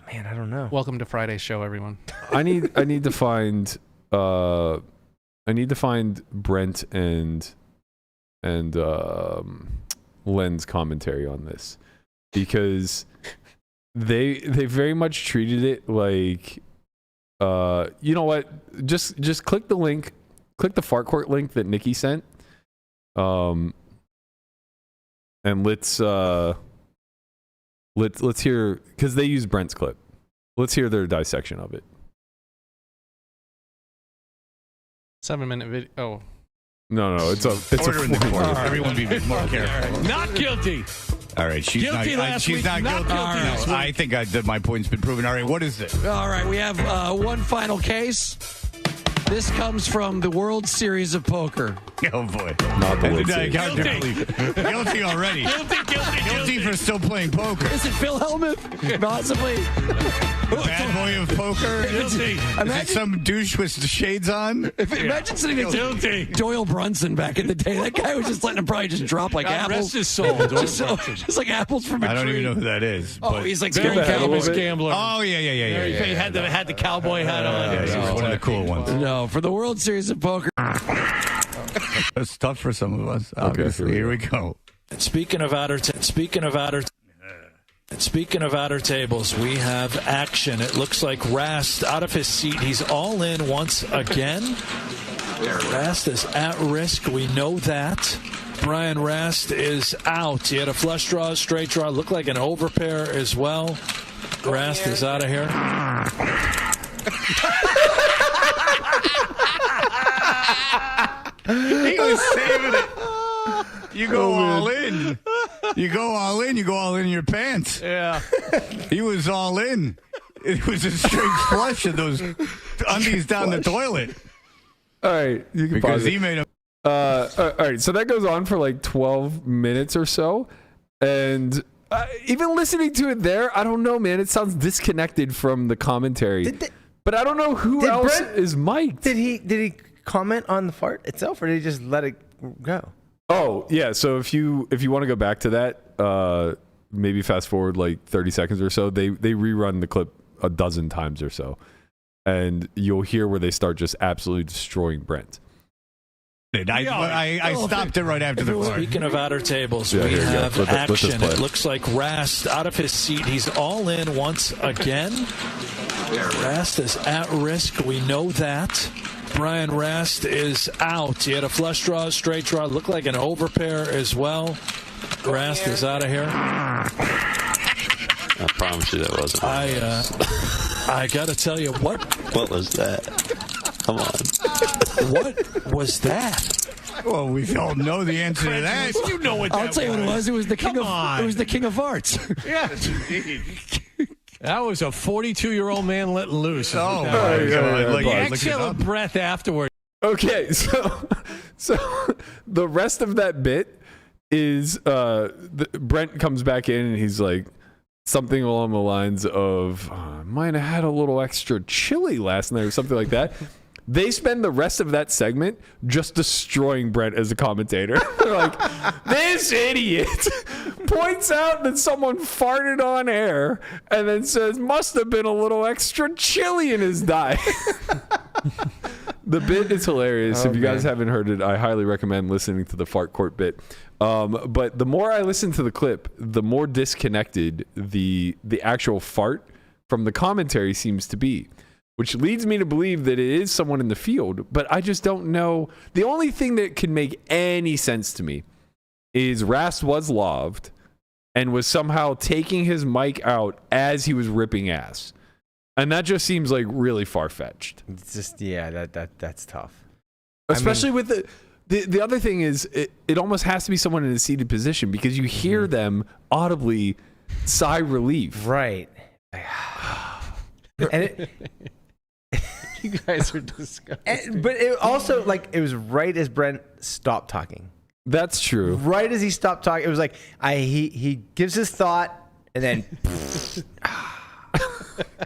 man, I don't know. Welcome to Friday's show, everyone. I need to find Brent and Len's commentary on this, because they very much treated it like you know what, just click the link, click the Fart Court link that Nikki sent, and let's hear, because they use Brent's clip. Let's hear their dissection of it. 7-minute video. Oh. No, it's a Order in the court. Right. Everyone be more careful. Not guilty. All right, she's Guilty not. last She's week, not not guilty. guilty No, this week. I think my point's been proven. All right, what is this? All right, we have one final case. This comes from the World Series of Poker. Oh boy. Not the World Series. Guilty already. Guilty for still playing poker. Is it Phil Hellmuth? Possibly. Bad boy of poker. Guilty. Is it some douche with the shades on? Imagine sitting next to Doyle Brunson back in the day. That guy was just letting him probably just drop like apples. Rest his soul. just like apples from a tree. I don't even know who that is. Oh, but he's like Very Scary famous Cowboy. gambler. Oh, yeah. He had the cowboy hat on. Yeah, he's one of the cool ones. No, for the World Series of Poker. That's tough for some of us. Obviously. Okay, here we go. Speaking of outer tables, we have action. It looks like Rast out of his seat. He's all in once again. Rast is at risk. We know that. Brian Rast is out. He had a flush draw, a straight draw. Looked like an overpair as well. Rast is out of here. He was saving it. You go all in. You go all in. You go all in your pants. Yeah. He was all in. It was a straight flush of those undies down the toilet. All right, you can Because pause he it. made a. All right, so that goes on for like 12 minutes or so, and even listening to it there, I don't know, man. It sounds disconnected from the commentary. But I don't know who else is mic'd. Did he comment on the fart itself, or did he just let it go? Oh yeah. So if you want to go back to that, maybe fast forward like 30 seconds or so, they rerun the clip a dozen times or so, and you'll hear where they start just absolutely destroying Brent. I stopped it right after the fart. Speaking of outer tables, Yeah, we here you go. have Let this action. play. It looks like Rast out of his seat. He's all in once again. Rast is at risk. We know that. Brian Rast is out. He had a flush draw, straight draw. Looked like an overpair as well. Rast is out of here. I promise you that wasn't. I gotta tell you, what was that? Come on. What was that? Well, we all know the answer to that. You know what that I'll tell you what it was. It was the king of. It was the king of farts. Yeah. That was a 42-year-old man letting loose. Oh, my God. He exhaled breath afterward. Okay, so the rest of that bit is Brent comes back in and he's like something along the lines of, might have had a little extra chili last night or something like that. They spend the rest of that segment just destroying Brent as a commentator. They're like, this idiot points out that someone farted on air and then says, must have been a little extra chili in his diet. The bit is hilarious. If you guys haven't heard it, I highly recommend listening to the fart court bit. But the more I listen to the clip, the more disconnected the actual fart from the commentary seems to be, which leads me to believe that it is someone in the field, but I just don't know. The only thing that can make any sense to me is Rast was loved and was somehow taking his mic out as he was ripping ass. And that just seems like really far-fetched. It's just, yeah, that's tough. Especially with the other thing is it almost has to be someone in a seated position because you hear them audibly sigh relief. Right. And You guys are disgusting. but it also, like, it was right as Brent stopped talking. That's true. Right as he stopped talking, it was like he gives his thought and then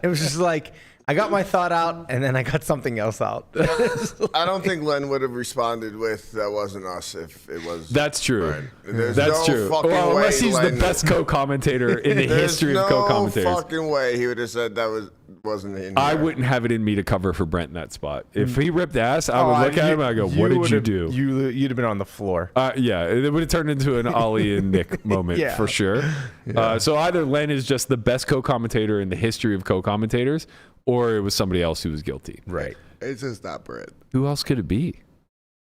it was just like, I got my thought out and then I got something else out. I don't think Len would have responded with "that wasn't us" if it was. That's true. Right. There's That's no true. fucking Well, unless way he's Len the best co-commentator in the history of co-commentators. No fucking way he would have said that wasn't in. I there. wouldn't have it in me to cover for Brent in that spot. If he ripped ass, I would look at him and I go, "What did you do?" You'd have been on the floor. Yeah, it would have turned into an Ollie and Nick moment for sure. Yeah. So either Len is just the best co-commentator in the history of co-commentators, or it was somebody else who was guilty. Right. It's just not Brett. Who else could it be?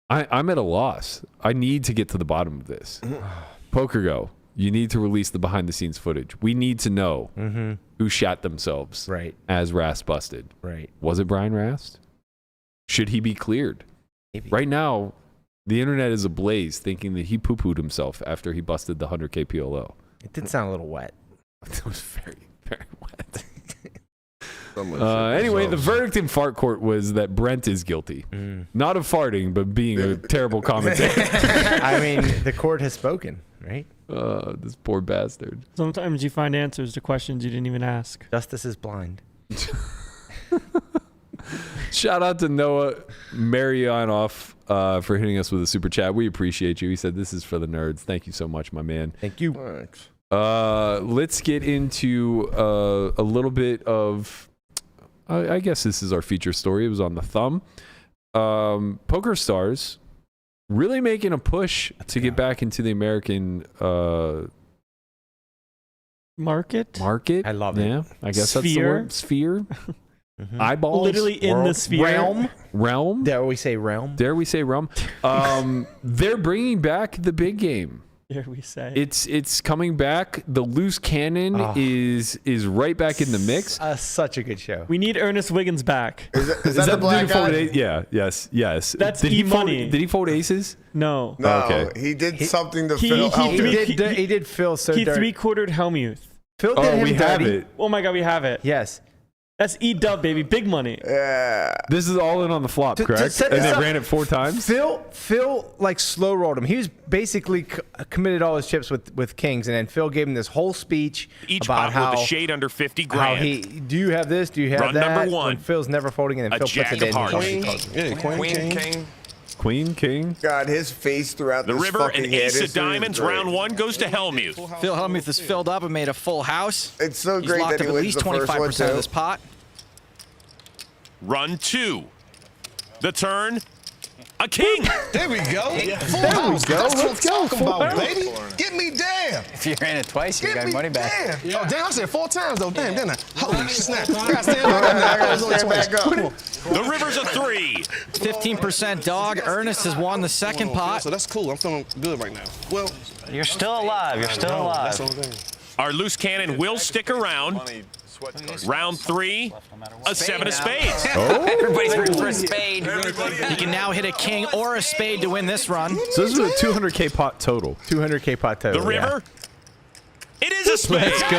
I'm at a loss. I need to get to the bottom of this. PokerGo, you need to release the behind-the-scenes footage. We need to know who shat themselves as Rast busted. Right. Was it Brian Rast? Should he be cleared? Maybe. Right now, the internet is ablaze thinking that he poo-pooed himself after he busted the 100K PLO. It did sound a little wet. It was very, very wet. Anyway, the verdict in fart court was that Brent is guilty. Not of farting, but being a terrible commentator. I mean, the court has spoken, right? This poor bastard. Sometimes you find answers to questions you didn't even ask. Justice is blind. Shout out to Noah Marianoff for hitting us with a super chat. We appreciate you. He said, this is for the nerds. Thank you so much, my man. Thank you. Thanks. Let's get into a little bit of, I guess this is our feature story. It was on the thumb. PokerStars really making a push to get back into the American market. I love it. Yeah, I guess that's the word. Sphere. Eyeballs. Literally in the sphere. Realm. Dare we say realm? Dare we say realm? They're bringing back the big game. Dare we say? It's coming back. The loose cannon is right back in the mix. Such a good show. We need Ernest Wiggins back. Is that the black guy? Yeah. Yes. That's did E-Money. Did he fold aces? No. No. Okay. He did something to he Phil. He did Phil so He dirty. 3/4'd Helmuth. Phil did him we have dirty. it. Oh my God, we have it. Yes. That's E-Dub, baby. Big money. Yeah. This is all in on the flop, correct? set And this they up, ran it 4 times? Phil like slow rolled him. He was basically committed all his chips with kings, and then Phil gave him this whole speech about how with a shade under 50 how grand. do you have this? Do you have Run that? number 1. When Phil's never folding, and then A Phil puts it in. Queen, king. Queen, king. God, his face throughout The this river fucking and hand ace is of diamonds. great. Round 1 goes to Helmuth. Phil Helmuth is filled up and made a full house. It's so He's great locked that he up at wins least the first one, 25% of too. this pot. Run 2. The turn. A king. There we go. Full There we house. go. That's what I'm Let's go. talking Full about, house. baby. Get me damn. If you ran it twice, you Get got me money back. damn. Oh, damn, I said 4 times, though. Damn, didn't I? Holy snap. I got to stand back up now. I got to stand back up. Come on. The river's a 3. 15% dog. Ernest has won the second pot. So that's cool. I'm feeling good right now. Well, You're still alive. You're still alive. that's what I'm saying. Our loose cannon will stick around. Round 3. A 7 of spades. Everybody's rooting for a spade. He can now hit a king or a spade to win this run. So this is a 200K pot total. 200K pot total. The river. It is a spade. Let's go.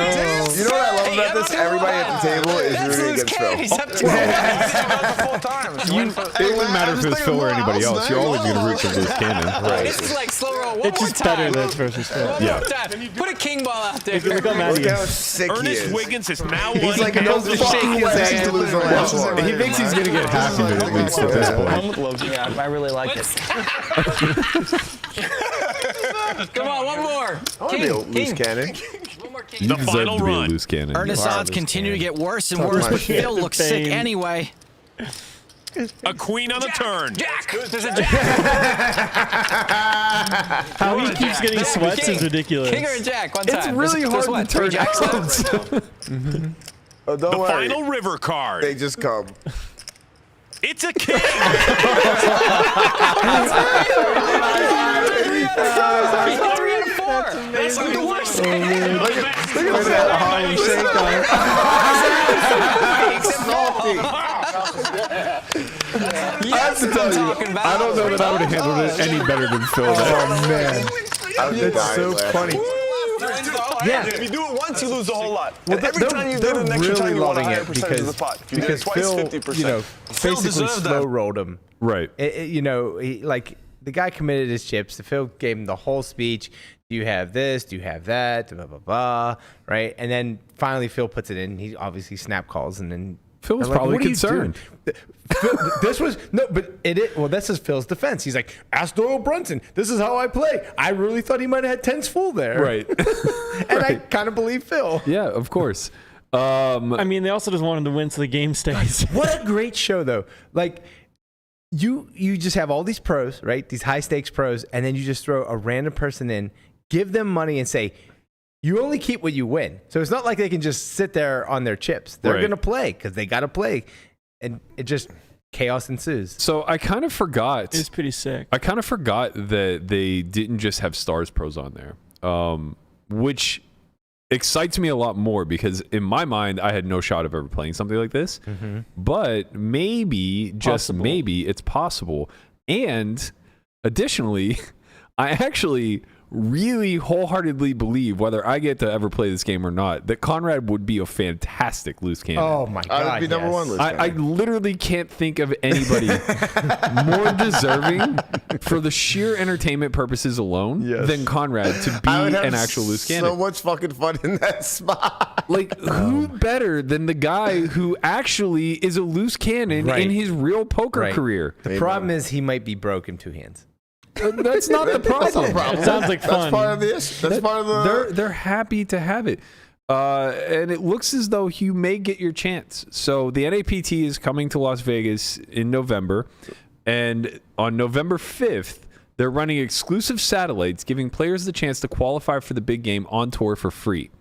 You know what I love about this? Everybody at the table is rooting against Phil. He's up to It wouldn't matter if it was Phil or anybody else. You're always going to root for loose cannon. This is like slow roll. One It's more just better time. than it's versus Phil. One Yeah. more time. Put a king ball out there. Look how mad he Look how is. sick he Ernest is. Wiggins is now He's one. like enough to shake his ass to lose the last one. He thinks he's going to get half of it at least at this point. Yeah, I really like it. Come on, one more. I want to be a loose cannon. One more king. You The deserve final to be a run. loose cannon. Ernest's are odds loose continue to cannon. get worse and Talk worse, my but shit. Phil looks sick Fame. anyway. A queen on the turn. Jack! There's a jack. How he keeps getting sweats is ridiculous. King or a jack? One It's time. really There's hard what, to turn 3 jacks left? Oh, don't The worry. final river card. They just come. It's a king. 3 out of 4. That's like the worst. Look at that Harlem Shake on it. Salty. I have to tell you, I don't know that I would have handled it any better than Phil. Oh, man. That's so funny. Yeah. If you do it once, you lose a whole lot. Well, And every time you do it, an extra time you want a higher percentage of the pot. If you do it because twice, Phil, 50%. you know, basically deserved slow that. rolled him. Right. You know, like the guy committed his chips. The Phil gave him the whole speech. Do you have this? Do you have that? Blah blah blah. Right, and then finally Phil puts it in. He obviously snap calls, and then Phil was they're like, probably "What are you concerned. doing?" This was no, but well, this is Phil's defense. He's like, ask Doyle Brunson. This is how I play. I really thought he might have had tens full there. Right. And I kind of believe Phil. Yeah, of course. I mean, they also just wanted to win so the game stays. What a great show, though. Like, you just have all these pros, right? These high stakes pros, and then you just throw a random person in, give them money, and say, you only keep what you win. So it's not like they can just sit there on their chips. They're Right. going to play because they got to play. And it just chaos ensues. So I kind of forgot. It's pretty sick. I kind of forgot that they didn't just have Stars Pros on there, which excites me a lot more because in my mind, I had no shot of ever playing something like this. Mm-hmm. But maybe, just maybe, it's possible. And additionally, I actually really wholeheartedly believe, whether I get to ever play this game or not, that Conrad would be a fantastic loose cannon. Oh my god! I would be number one loose cannon. I literally can't think of anybody more deserving for the sheer entertainment purposes alone than Conrad to be an actual loose cannon. So much fucking fun in that spot. Like, who better than the guy who actually is a loose cannon in his real poker career? The problem is he might be broke in two hands. That's not the problem. It sounds like fun. That's part of this. That's part of the. They're happy to have it. And it looks as though you may get your chance. So the NAPT is coming to Las Vegas in November. And on November 5th, they're running exclusive satellites, giving players the chance to qualify for the big game on tour for free.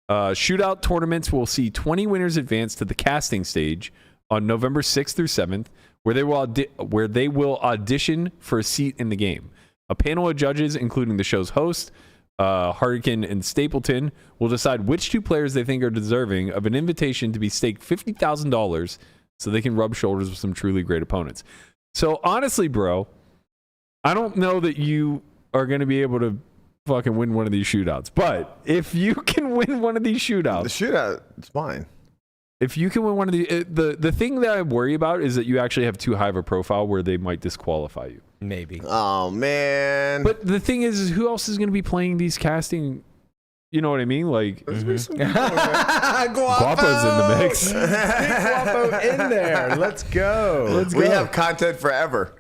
Shootout tournaments will see 20 winners advance to the casting stage on November 6th through 7th, where they will audition for a seat in the game. A panel of judges, including the show's host, Hardikin and Stapleton, will decide which two players they think are deserving of an invitation to be staked $50,000 so they can rub shoulders with some truly great opponents. So honestly, bro, I don't know that you are going to be able to fucking win one of these shootouts. But if you can win one of these shootouts... The shootout, it's fine. If you can win one of the thing that I worry about is that you actually have too high of a profile where they might disqualify you. Maybe. Oh, man. But the thing is who else is going to be playing these casting... You know what I mean? Like, Guapo's in the mix. Guapo in there. Let's go. We have content forever.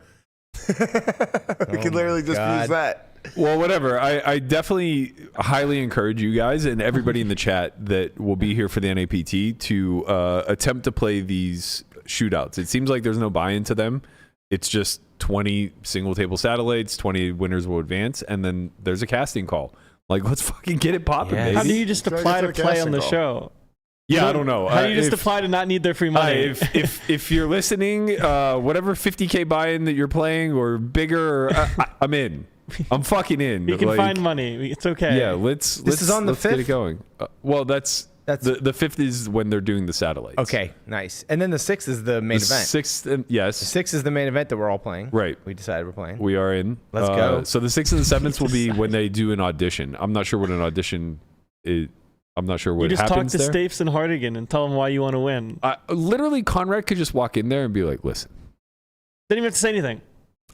We can literally just use that. Well, whatever. I definitely highly encourage you guys and everybody in the chat that will be here for the NAPT to attempt to play these shootouts. It seems like there's no buy-in to them. It's just 20 single table satellites, 20 winners will advance, and then there's a casting call. Like, let's fucking get it popping, baby. How do you just apply to play on the show? Yeah, I don't know. How do you just apply to not need their free money? If you're listening, whatever 50K buy-in that you're playing or bigger, I'm in. I'm fucking in. You can find money. It's okay. Yeah, let's is on the 5th? Get it going. Well, that's the 5th is when they're doing the satellites. Okay, nice. And then the 6th is the main event. 6th, yes. The 6th is the main event that we're all playing. Right. We decided we're playing. We are in. Let's go. So the 6th and the 7th will be when they do an audition. I'm not sure what an audition is. I'm not sure what happens there. You just talk to Stapes and Hardigan and tell them why you want to win. Literally, Conrad could just walk in there and be like, listen. Didn't even have to say anything.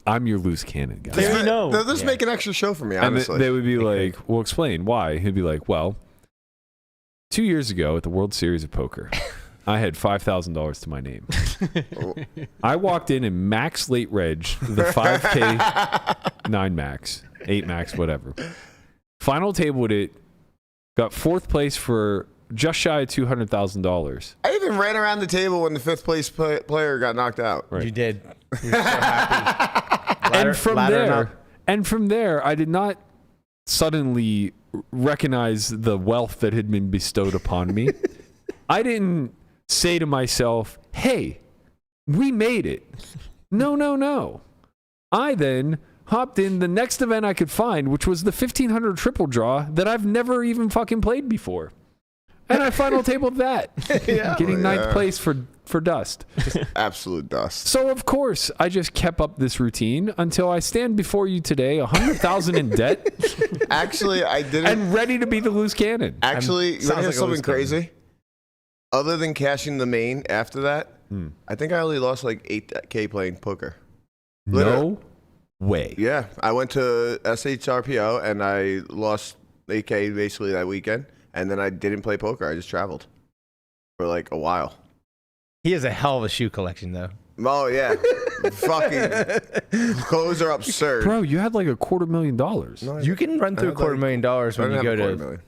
I'm your loose cannon guy. They already know. They'll just make an extra show for me, honestly. And they would be like, well, explain why. He'd be like, well, 2 years ago at the World Series of Poker, I had $5,000 to my name. I walked in and max late reg, the 5K, 9 max, 8 max, whatever. Final tabled it, got 4th place for just shy of $200,000. I even ran around the table when the 5th place player got knocked out. Right. You did. You're so happy. And from there, I did not suddenly recognize the wealth that had been bestowed upon me. I didn't say to myself, hey, we made it. No. I then hopped in the next event I could find, which was the 1,500 triple draw that I've never even fucking played before. And I final tabled that, getting 9th place for dust. Just absolute dust. So, of course, I just kept up this routine until I stand before you today, $100,000 in debt. Actually, I didn't. And ready to be the loose cannon. Actually, you want to hear something crazy? Other than cashing the main after that, I think I only lost like 8K playing poker. No way. Yeah. I went to SHRPO and I lost 8K basically that weekend. And then I didn't play poker. I just traveled for like a while. He has a hell of a shoe collection, though. Oh, yeah. Fucking clothes are absurd. Bro, you had like $250,000. No, you can run through $250,000 when you go to...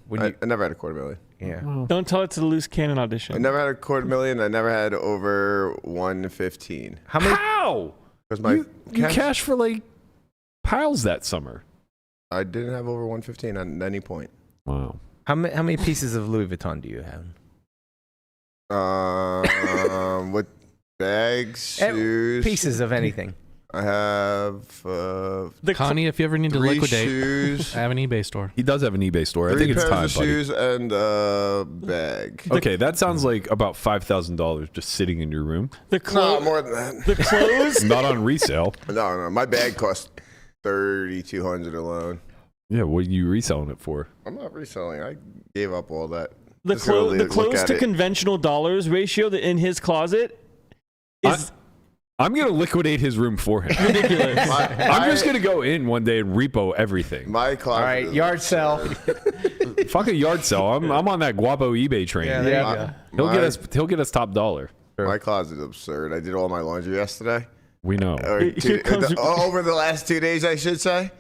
I never had $250,000. Yeah. Wow. Don't tell it to the loose cannon audition. I never had $250,000. I never had over 115. How? Because you cashed for like piles that summer. I didn't have over 115 at any point. Wow. How many pieces of Louis Vuitton do you have? With bags, shoes, pieces of anything. I have Connie, if you ever need to 3 liquidate, shoes. I have an eBay store. He does have an eBay store. 3 I think it's pairs time, of shoes and a bag. Okay, that sounds like about $5,000 just sitting in your room. No, more than that. The clothes? Not on resale. No. My bag cost $3,200 alone. Yeah, what are you reselling it for? I'm not reselling. I gave up all that. The close to conventional dollars ratio that in his closet is. I'm going to liquidate his room for him. Ridiculous. I'm just going to go in one day and repo everything. My closet. All right, yard sale. Fuck a yard sale. I'm on that Guapo eBay train. Yeah, there you go. He'll get us top dollar. My closet is absurd. I did all my laundry yesterday. We know. Over the last 2 days, I should say.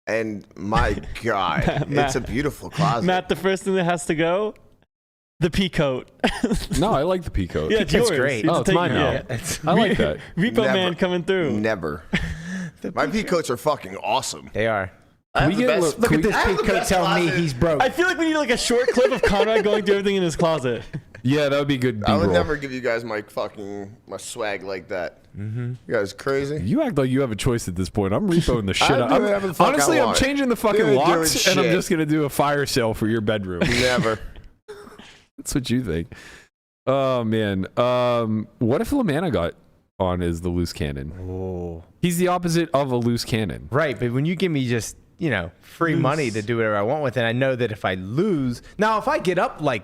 And my God, it's a beautiful closet. Matt, the first thing that has to go, the pea coat. No, I like the pea coat. Yeah, it's yours. Great. Oh, it's mine now. Yeah. I like that. Repo Man coming through. Never. My pea coats are fucking awesome. They are. Look at this pea coat telling me he's broke. I feel like we need like a short clip of Conrad going through everything in his closet. Yeah, that would be good. I would never give you guys my swag like that. Mm-hmm. You guys crazy? You act like you have a choice at this point. I'm repoing the shit out. Honestly, I'm changing the fucking locks, and I'm just gonna do a fire sale for your bedroom. Never. That's what you think. Oh man. What if Lamana got on as the loose cannon? Oh. He's the opposite of a loose cannon. Right, but when you give me just free money to do whatever I want with it, I know that if I lose, now if I get up like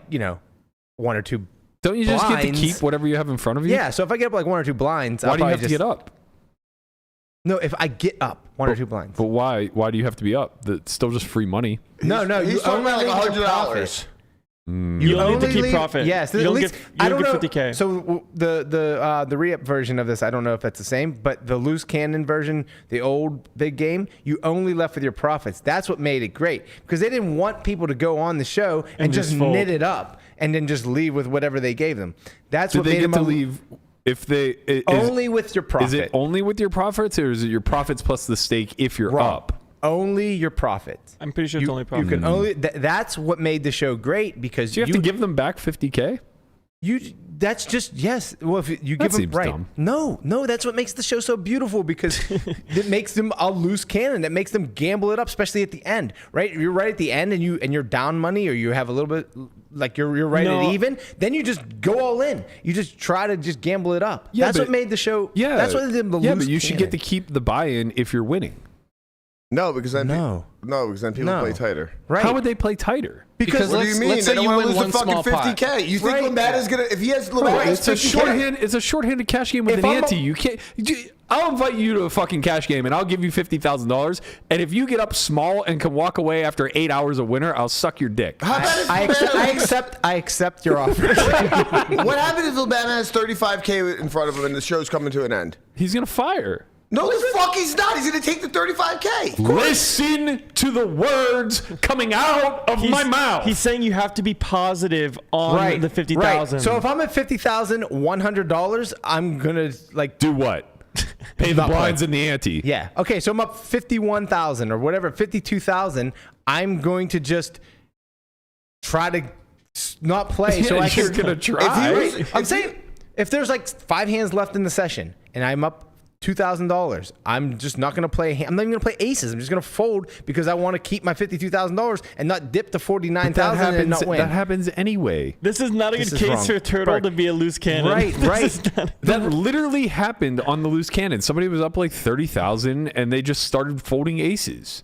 one or two. Don't you just get to keep whatever you have in front of you? Yeah, so if I get up like one or two blinds, why do you have to get up? No, if I get up one or two blinds. But why? Why do you have to be up? That's still just free money. No, He's talking about like $100. You only need to keep profit. Yes, you don't get 50K. So the re-up version of this, I don't know if that's the same, but the loose cannon version, the old big game, you only left with your profits. That's what made it great because they didn't want people to go on the show and just knit it up and then just leave with whatever they gave them. That's what made them to leave. If they only with your profit. Is it only with your profits, or is it your profits plus the stake if you're up? Only your profits. I'm pretty sure it's only profit. You can only. That's what made the show great because you have to give them back $50K. That's just yes. Well, if you give them right. Dumb. No, that's what makes the show so beautiful because it makes them a loose cannon. That makes them gamble it up, especially at the end. Right, you're right at the end, and you're down money, or you have a little bit like you're right at even. Then you just go all in. You just try to just gamble it up. Yeah, that's what made the show. Yeah, that's what did the loose. Yeah, but you should get to keep the buy-in if you're winning. No, because then because then people play tighter. Right? How would they play tighter? Because what do you mean? Let's say they you don't win want to lose the one fucking small 50K. You think Lamana's gonna? If he has Lamana's it's a 50K. shorthand. It's a shorthanded cash game with an ante. You can't. I'll invite you to a fucking cash game, and I'll give you $50,000. And if you get up small and can walk away after 8 hours of winner, I'll suck your dick. I accept your offer. What happens if Lamana has 35K in front of him and the show's coming to an end? He's gonna fire. No, the fuck he's not. He's going to take the 35K. Listen to the words coming out of my mouth. He's saying you have to be positive on the 50,000. Right. So if I'm at $50,100, I'm gonna do what? Pay the blinds and the ante. Yeah. Okay. So I'm up 51,000 or whatever, 52,000. I'm going to just try to not play. So you're gonna try. I'm saying if there's like 5 hands left in the session and I'm up $2,000. I'm just not going to play. I'm not even going to play aces. I'm just going to fold because I want to keep my $52,000 and not dip to $49,000 and not win. That happens anyway. This is not a good case for a turtle to be a loose cannon. Right. That literally happened on the loose cannon. Somebody was up like 30,000 and they just started folding aces.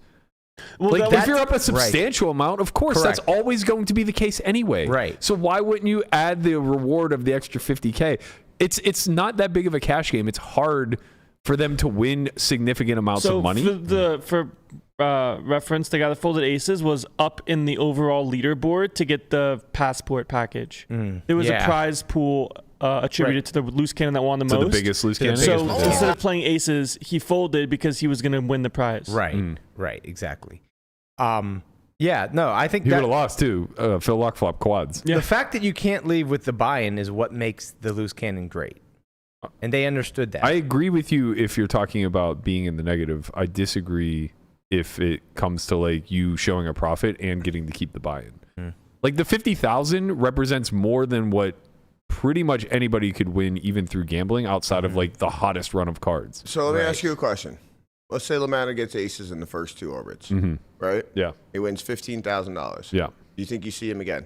Well, like if you're up a substantial amount, of course, that's always going to be the case anyway. Right. So why wouldn't you add the reward of the extra 50K? It's not that big of a cash game. It's hard for them to win significant amounts of money. For reference, the guy that folded aces was up in the overall leaderboard to get the passport package. There was a prize pool attributed to the loose cannon that won the most. The biggest loose cannon. So instead of playing aces, he folded because he was going to win the prize. Right. Right. Exactly. Yeah. No, I think he would have lost too. Phil lock flop quads. The fact that you can't leave with the buy-in is what makes the loose cannon great. And they understood that. I agree with you if you're talking about being in the negative. I disagree if it comes to like you showing a profit and getting to keep the buy-in. Like the 50,000 represents more than what pretty much anybody could win even through gambling outside of like the hottest run of cards. So let me ask you a question. Let's say Lamana gets aces in the first 2 orbits, right? Yeah. He wins $15,000. Yeah. You think you see him again?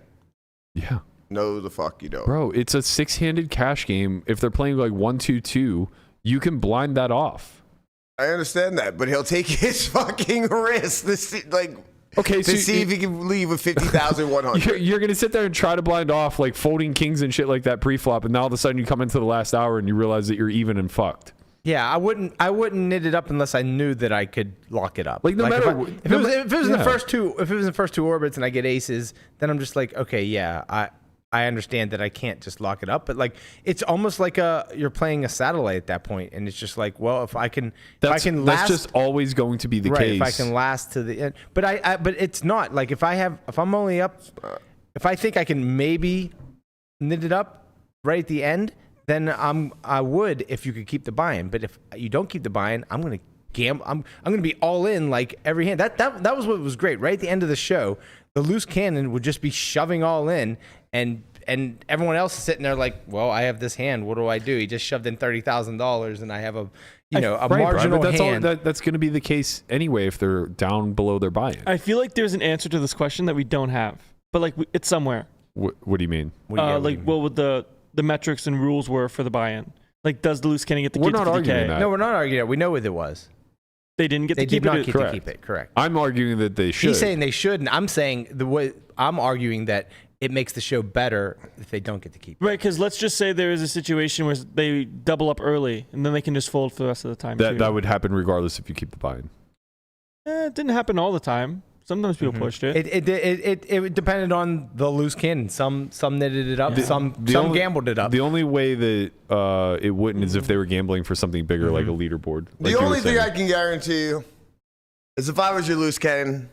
Yeah. No, the fuck you don't. Bro, it's a 6-handed cash game. If they're playing like 1-2-2, you can blind that off. I understand that, but he'll take his fucking risk. Okay, to see if he can leave with 50,100. You're going to sit there and try to blind off like folding kings and shit like that pre-flop, and now all of a sudden you come into the last hour and you realize that you're even and fucked. Yeah, I wouldn't knit it up unless I knew that I could lock it up. Like no matter if it was in the first two orbits and I get aces, then I'm just like, okay, yeah, I understand that I can't just lock it up, but like it's almost like you're playing a satellite at that point, and it's just like, well, if I can last, that's just always going to be the case. If I can last to the end, but but it's not like if I'm only up, if I think I can maybe knit it up right at the end, then I would if you could keep the buy-in. But if you don't keep the buy-in, I'm gonna gamble. I'm gonna be all in like every hand. That was what was great. Right at the end of the show, the loose cannon would just be shoving all in. And everyone else is sitting there like, well, I have this hand. What do I do? He just shoved in $30,000, and I have a marginal but hand. That's going to be the case anyway if they're down below their buy-in. I feel like there's an answer to this question that we don't have, but like it's somewhere. What do you mean? What would the metrics and rules were for the buy-in? Like, does the loose cannon get to keep the 50K? We're not arguing that. No, we're not arguing that. We know what it was. They didn't get to keep it. They did not get to keep it. Correct. I'm arguing that they should. He's saying they should, and I'm saying I'm arguing that it makes the show better if they don't get to keep it. Right, because let's just say there is a situation where they double up early, and then they can just fold for the rest of the time. That would happen regardless if you keep the buy-in. It didn't happen all the time. Sometimes people pushed it. It depended on the loose cannon. Some knitted it up. Some gambled it up. The only way that it wouldn't is if they were gambling for something bigger, like a leaderboard. The only thing I can guarantee you is if I was your loose cannon,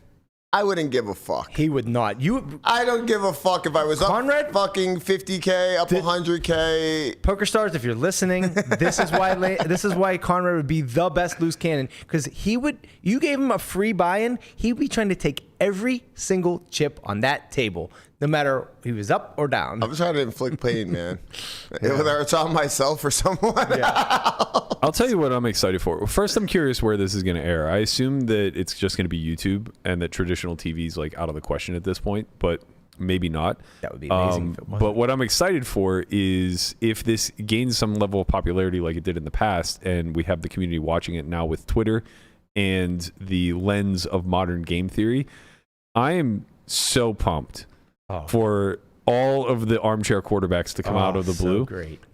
I wouldn't give a fuck. He would not. I don't give a fuck if I was Conrad, up fucking 50K, up 100K. PokerStars, if you're listening, this is why Conrad would be the best loose cannon, because you gave him a free buy-in, he'd be trying to take every single chip on that table, no matter if he was up or down. I'm trying to inflict pain, man. Whether it's on myself or someone else. I'll tell you what I'm excited for. First, I'm curious where this is going to air. I assume that it's just going to be YouTube and that traditional TV is like out of the question at this point, but maybe not. That would be amazing if it wasn't. But what I'm excited for is if this gains some level of popularity like it did in the past, and we have the community watching it now with Twitter and the lens of modern game theory, I am so pumped for all of the armchair quarterbacks to come out of the blue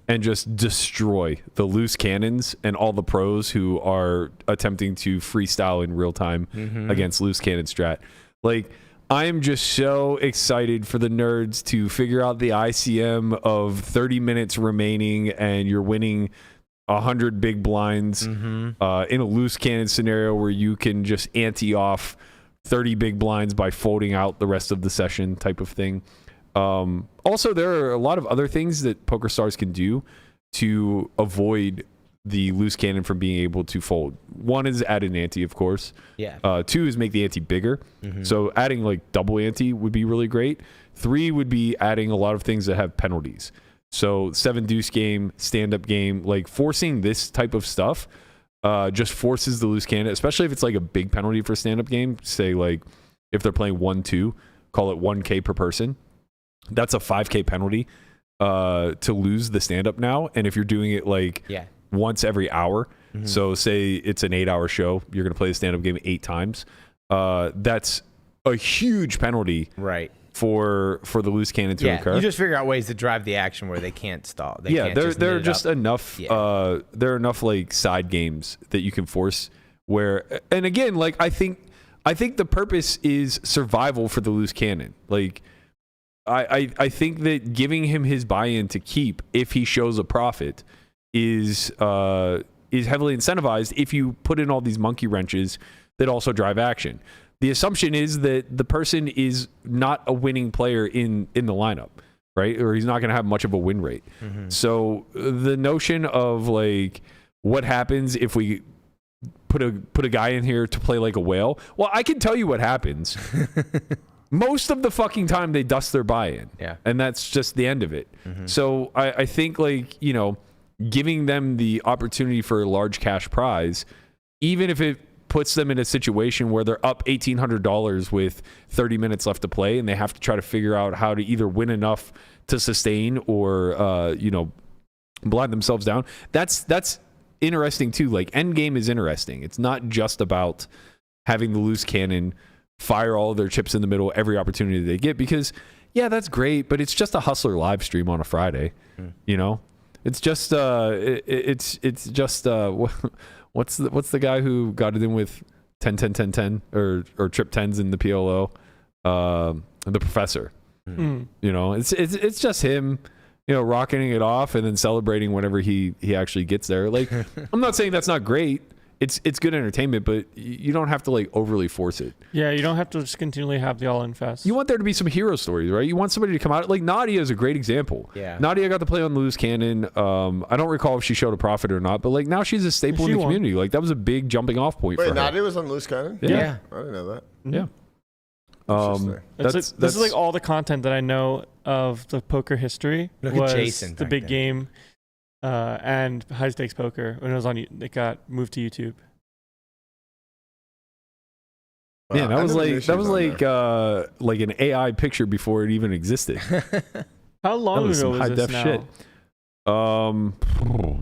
and just destroy the loose cannons and all the pros who are attempting to freestyle in real time against loose cannon strat. Like, I am just so excited for the nerds to figure out the ICM of 30 minutes remaining and you're winning 100 big blinds in a loose cannon scenario where you can just ante off 30 big blinds by folding out the rest of the session type of thing. Also, there are a lot of other things that PokerStars can do to avoid the loose cannon from being able to fold. One is add an ante, of course. Yeah. 2 is make the ante bigger. So adding like double ante would be really great. 3 would be adding a lot of things that have penalties. So 7 deuce game, stand-up game, like forcing this type of stuff just forces the loose cannon, especially if it's like a big penalty for stand-up game. Say like if they're playing 1-2, call it 1K per person. That's a 5K penalty to lose the stand-up now. And if you're doing it like once every hour, so say it's an 8-hour show, you're going to play the stand-up game 8 times. That's a huge penalty for the loose cannon to occur. You just figure out ways to drive the action where they can't stall. There are just enough there are enough like side games that you can force where, and again, like I think the purpose is survival for the loose cannon. Like I think that giving him his buy-in to keep if he shows a profit is heavily incentivized if you put in all these monkey wrenches that also drive action. The assumption is that the person is not a winning player in the lineup, right? Or he's not going to have much of a win rate. So the notion of like what happens if we put a guy in here to play like a whale, well, I can tell you what happens. Most of the fucking time they dust their buy-in. And that's just the end of it. So I think like, you know, giving them the opportunity for a large cash prize, even if it puts them in a situation where they're up $1,800 with 30 minutes left to play and they have to try to figure out how to either win enough to sustain or, you know, blind themselves down. That's interesting too. Like endgame is interesting. It's not just about having the loose cannon fire all of their chips in the middle every opportunity they get, because yeah, that's great, but it's just a Hustler live stream on a Friday. You know, it's just it's just what's the guy who got it in with 10 or trip 10s in the PLO, the professor. You know, it's just him, you know, rocketing it off and then celebrating whenever he actually gets there. Like, I'm not saying that's not great. It's good entertainment, but you don't have to like overly force it. Yeah, you don't have to just continually have the all-in fest. You want there to be some hero stories, right? You want somebody to come out. Like Nadia is a great example. Yeah. Nadia got to play on Loose Cannon. I don't recall if she showed a profit or not, but like now she's a staple in the community. Like that was a big jumping off point for her. Wait, Nadia was on Loose Cannon? Yeah. I didn't know that. Yeah. This is like all the content that I know of the poker history. Look was at Jason the back big then. game and high stakes poker when it was on. It got moved to YouTube. Yeah, that was like an AI picture before it even existed. How long ago was high this def now? shit. Oh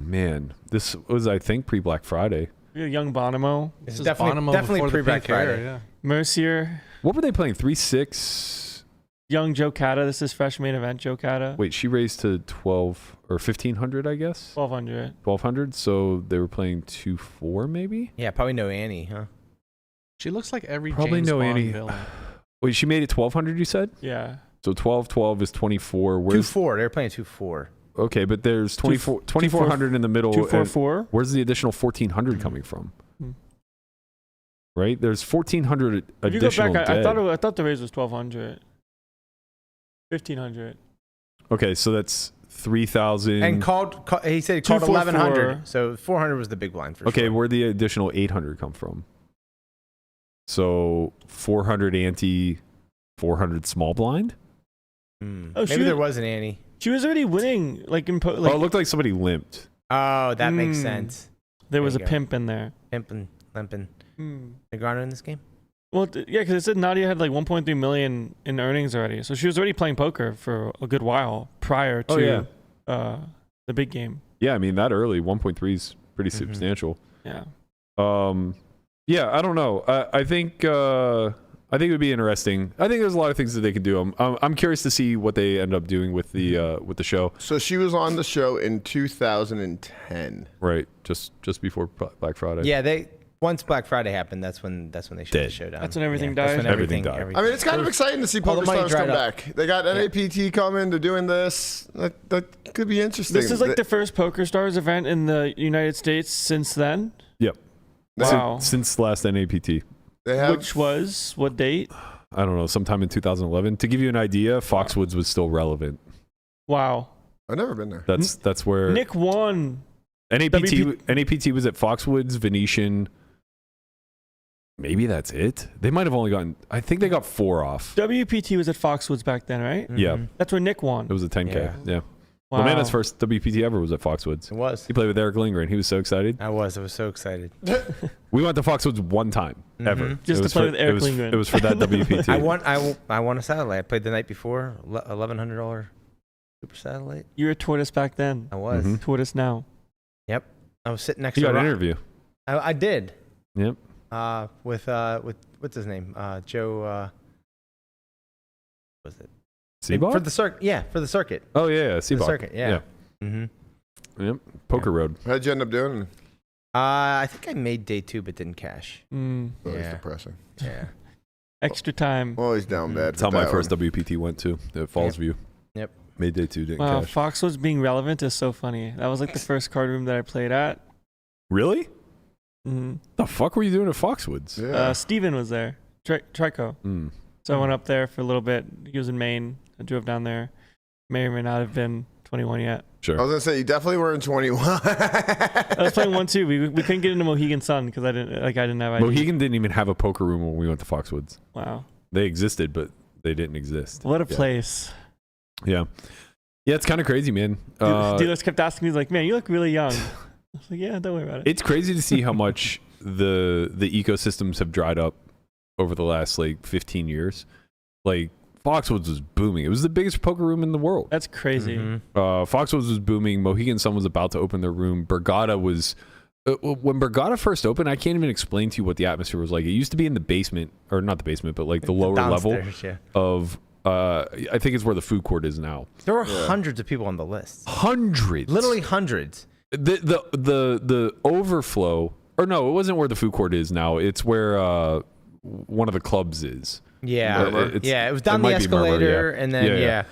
man, this was I think pre Black Friday. We got Young Bonomo. This is definitely pre-Black Friday. Yeah. Mercier. What were they playing? 3-6. Young Joe Cata. This is fresh main event Joe Cata. Wait, she raised to 12 or 1500, I guess. 1200. 1200. So they were playing 2-4, maybe. Yeah, probably no Annie, huh? She looks like every Probably James no Bond Annie. villain. Wait, she made it 1200. You said? Yeah. So 12 is 24. 2-4. They were playing 2-4. Okay, but there's 2400 in the middle. 244. Where's the additional 1400 coming from? Right? There's 1400 If you additional. go back, dead. I thought the raise was 1200. 1500. Okay, so that's 3000. And he said he called 244. 1100. So 400 was the big blind for Okay, sure. where'd the additional 800 come from? So 400 ante, 400 small blind? Oh, Maybe there was an Annie. She was already winning. Like in Oh, it looked like somebody limped. Oh, that makes sense. There was a you go. pimp in there. Pimping, limping. Negreanu in this game? Well, yeah, because it said Nadia had like 1.3 million in earnings already, so she was already playing poker for a good while prior to the big game. Yeah, I mean that early 1.3 is pretty substantial. Yeah. Yeah, I don't know. I think it would be interesting. I think there's a lot of things that they could do. I'm curious to see what they end up doing with the show. So she was on the show in 2010. Right, just before Black Friday. Yeah, once Black Friday happened, that's when they shut the show down. That's when everything That's died. when Everything died. everything- I mean, it's kind of exciting to see All the money PokerStars dried come up. back. They got NAPT coming. They're doing this. That could be interesting. This is like the first PokerStars event in the United States since then. Yep. Wow. Since last NAPT. They have, Which was what date? I don't know, sometime in 2011. To give you an idea, Foxwoods was still relevant. Wow. I've never been there. That's where Nick won. NAPT was at Foxwoods, Venetian. Maybe that's it. They might have only gotten. I think they got 4 off. WPT was at Foxwoods back then, right? Yeah, That's where Nick won. it was a 10K. Yeah. Wow. Lamana's first WPT ever was at Foxwoods. It was. He played with Eric Lindgren. He was so excited. I was so excited. We went to Foxwoods one time ever. Just It to was play for- with Eric it was, Lindgren. It was for that WPT. I won a satellite. I played the night before, $1,100 super satellite. You were a tortoise back then. I was. Tortoise now. Yep. I was sitting next You to got a an rock. interview. I did. Yep. With what's his name? Joe. What was it? Seabach? For the circuit. Yeah, for the circuit. Oh yeah, For the Seabach. circuit. Yeah. Yep. Poker Road. How'd you end up doing? I think I made day 2 but didn't cash. Always depressing. Yeah. Extra time. Always down bad. That's how my first WPT went to at Falls View. Yep. Made day 2, didn't Wow, cash. Foxwoods being relevant is so funny. That was like the first card room that I played at. Really? The fuck were you doing at Foxwoods? Steven was there. Trico. So I went up there for a little bit. He was in Maine. I drove down there. May or may not have been 21 yet. Sure. I was gonna say you definitely weren't 21. I was playing 1-2. We couldn't get into Mohegan Sun because I didn't have ID. Mohegan didn't even have a poker room when we went to Foxwoods. Wow. They existed, but they didn't exist. What a place. Yeah. Yeah, it's kind of crazy, man. Dealers kept asking me, like, man, you look really young. I was like, yeah, don't worry about it. It's crazy to see how much the ecosystems have dried up over the last like 15 years. Like Foxwoods was booming. It was the biggest poker room in the world. That's crazy. Foxwoods was booming. Mohegan Sun was about to open their room. Borgata was When Borgata first opened, I can't even explain to you what the atmosphere was like. It used to be in the basement, or not the basement, but like the lower level of. I think it's where the food court is now. There were hundreds of people on the list. Hundreds, literally hundreds. The overflow, or no, it wasn't where the food court is now. It's where one of the clubs is. Yeah, it was down the escalator, and then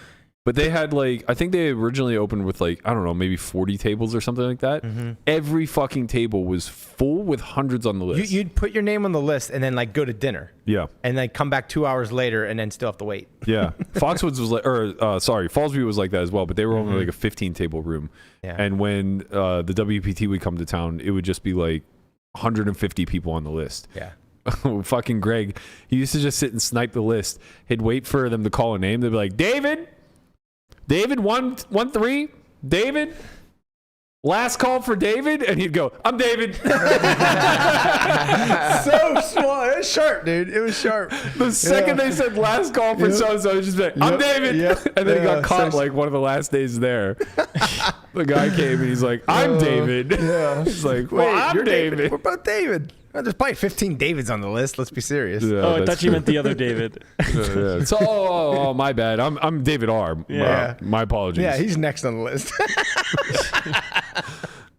But they had I think they originally opened with I don't know, maybe 40 tables or something like that. Mm-hmm. Every fucking table was full with hundreds on the list. You'd put your name on the list and then go to dinner. Yeah. And then come back 2 hours later and then still have to wait. Yeah. Foxwoods was Fallsview was like that as well, but they were only a 15 table room. Yeah. And when the WPT would come to town, it would just be 150 people on the list. Yeah. Fucking Greg, he used to just sit and snipe the list. He'd wait for them to call a name. They'd be like, David 1-3, David, last call for David, and he'd go, I'm David. So smart. It was sharp, dude. It was sharp. The second they said last call for so-and-so, he'd just be like, I'm David. And then he got caught one of the last days there. The guy came and he's like, I'm David. Yeah. He's like, well, I'm David. We're both David. There's probably 15 Davids on the list. Let's be serious. Yeah, I thought you meant the other David. So, my bad. I'm David R. Yeah. My apologies. Yeah, he's next on the list.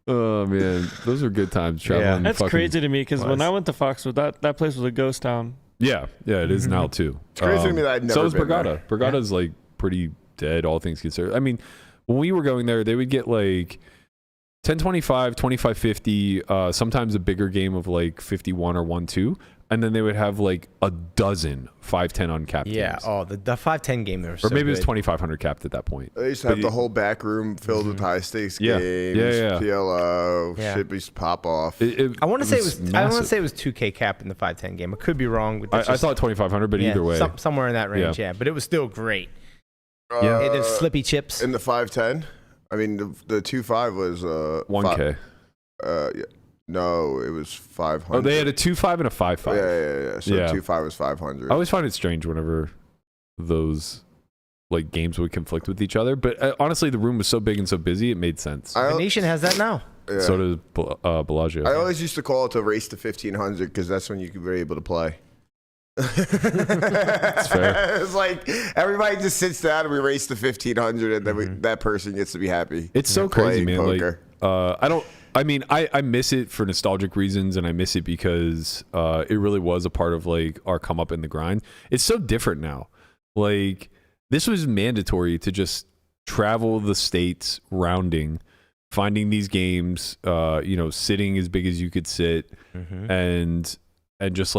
Oh man, those are good times traveling. That's crazy to me because when I went to Foxwood, that place was a ghost town. Yeah, it is now too. It's crazy to me that I'd never so is been Borgata. there. Borgata's pretty dead, all things considered. I mean, when we were going there, they would get 10-25, 25-50, sometimes a bigger game of 51 or 1-2, and then they would have a dozen 5-10 uncapped Yeah, games. The 5-10 game there was Or so maybe it was good. 2,500 capped at that point. They used to have the whole back room filled with high stakes games, PLO, shit used to pop off. I want to say it was massive. 2K cap in the 5-10 game. I could be wrong. But I thought 2,500, but either way. Somewhere in that range, But it was still great. It was slippy chips. In the 5-10? I mean, the 2-5 was 1K. No, it was 500. Oh, they had a 2-5 and a 5-5. Yeah. So 2-5 was 500. I always find it strange whenever those games would conflict with each other. But honestly, the room was so big and so busy, it made sense. Venetian has that now. Yeah. So does Bellagio. I always used to call it the race to 1,500 because that's when you were able to play. That's fair. It's everybody just sits down and we race to 1,500 and then that person gets to be happy. It's so crazy, man. Poker. I miss it for nostalgic reasons, and I miss it because it really was a part of our come up in the grind. It's so different now. This was mandatory to just travel the states, rounding, finding these games, sitting as big as you could sit, and just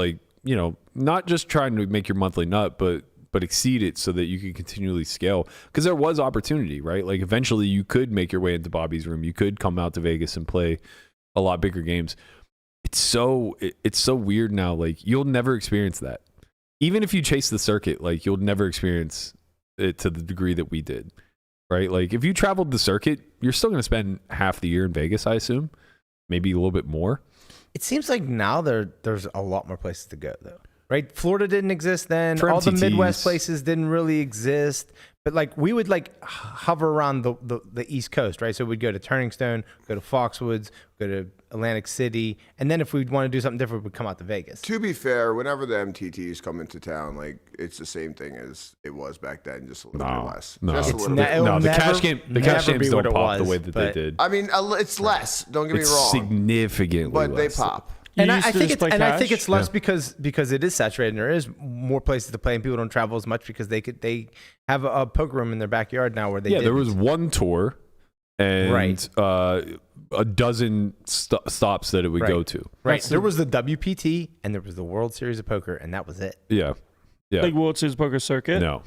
not just trying to make your monthly nut, but exceed it so that you can continually scale. Because there was opportunity, right? Eventually you could make your way into Bobby's room. You could come out to Vegas and play a lot bigger games. It's so weird now. You'll never experience that. Even if you chase the circuit, you'll never experience it to the degree that we did, right? If you traveled the circuit, you're still going to spend half the year in Vegas, I assume. Maybe a little bit more. It seems like now there's a lot more places to go, though. Right? Florida didn't exist then. For All the MTTs. Midwest places didn't really exist. But we would hover around the East Coast, right? So we'd go to Turning Stone, go to Foxwoods, go to Atlantic City, and then if we'd want to do something different, we'd come out to Vegas. To be fair, whenever the MTTs come into town, it's the same thing as it was back then, just a little bit less. No, Just a little bit. the cash games don't pop the way that they did. I mean, it's less. Don't get me wrong. Significantly but less. they pop. And I think it's less because it is saturated and there is more places to play and people don't travel as much because they have a poker room in their backyard now where they there was one tour and a dozen stops that it would go to. Right. There was the WPT and there was the World Series of Poker and that was it. Yeah. World Series of Poker circuit? No,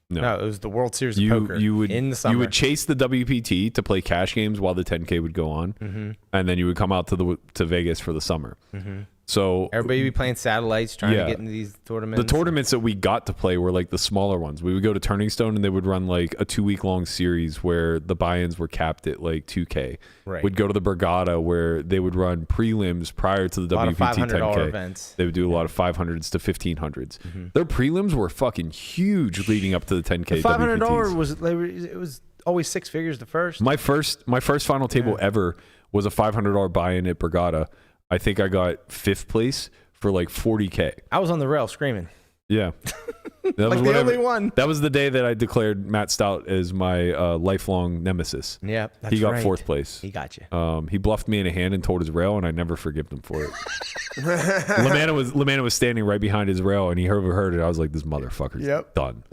it was the World Series of Poker in the summer. You would chase the WPT to play cash games while the 10K would go on, and then you would come out to Vegas for the summer. So everybody would be playing satellites trying to get into these tournaments. The tournaments that we got to play were the smaller ones. We would go to Turning Stone and they would run a 2-week-long series where the buy-ins were capped at 2K. Right. We'd go to the Borgata where they would run prelims prior to the WPT 10K. Events. They would do a lot of 500s to 1500s. Their prelims were fucking huge leading up to the 10K. The $500 was always six figures the first. My first final table ever was a $500 buy-in at Borgata. I think I got 5th place for like $40K. I was on the rail screaming. Yeah. Like the only one. That was the day that I declared Matt Stout as my lifelong nemesis. Yeah, that's he got right. 4th place. He got you. He bluffed me in a hand and told his rail, and I never forgive him for it. Lamana was standing right behind his rail, and he overheard it. I was like, "This motherfucker's done."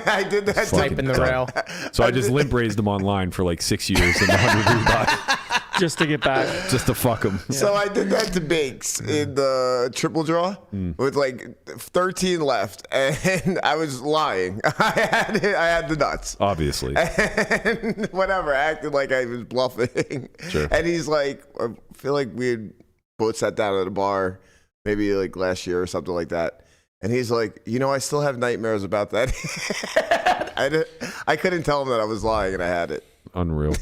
I did that. Sniping the rail. So I just limp raised him online for like 6 years in the 100 rebuy. Just to get back. Just to fuck him. So I did that to Bakes in the triple draw with like 13 left, and I was lying. I had the nuts. Obviously. And whatever, I acted like I was bluffing. Sure. And he's like, I feel like we had both sat down at a bar, maybe like last year or something like that. And he's like, I still have nightmares about that. I couldn't tell him that I was lying, and I had it. Unreal.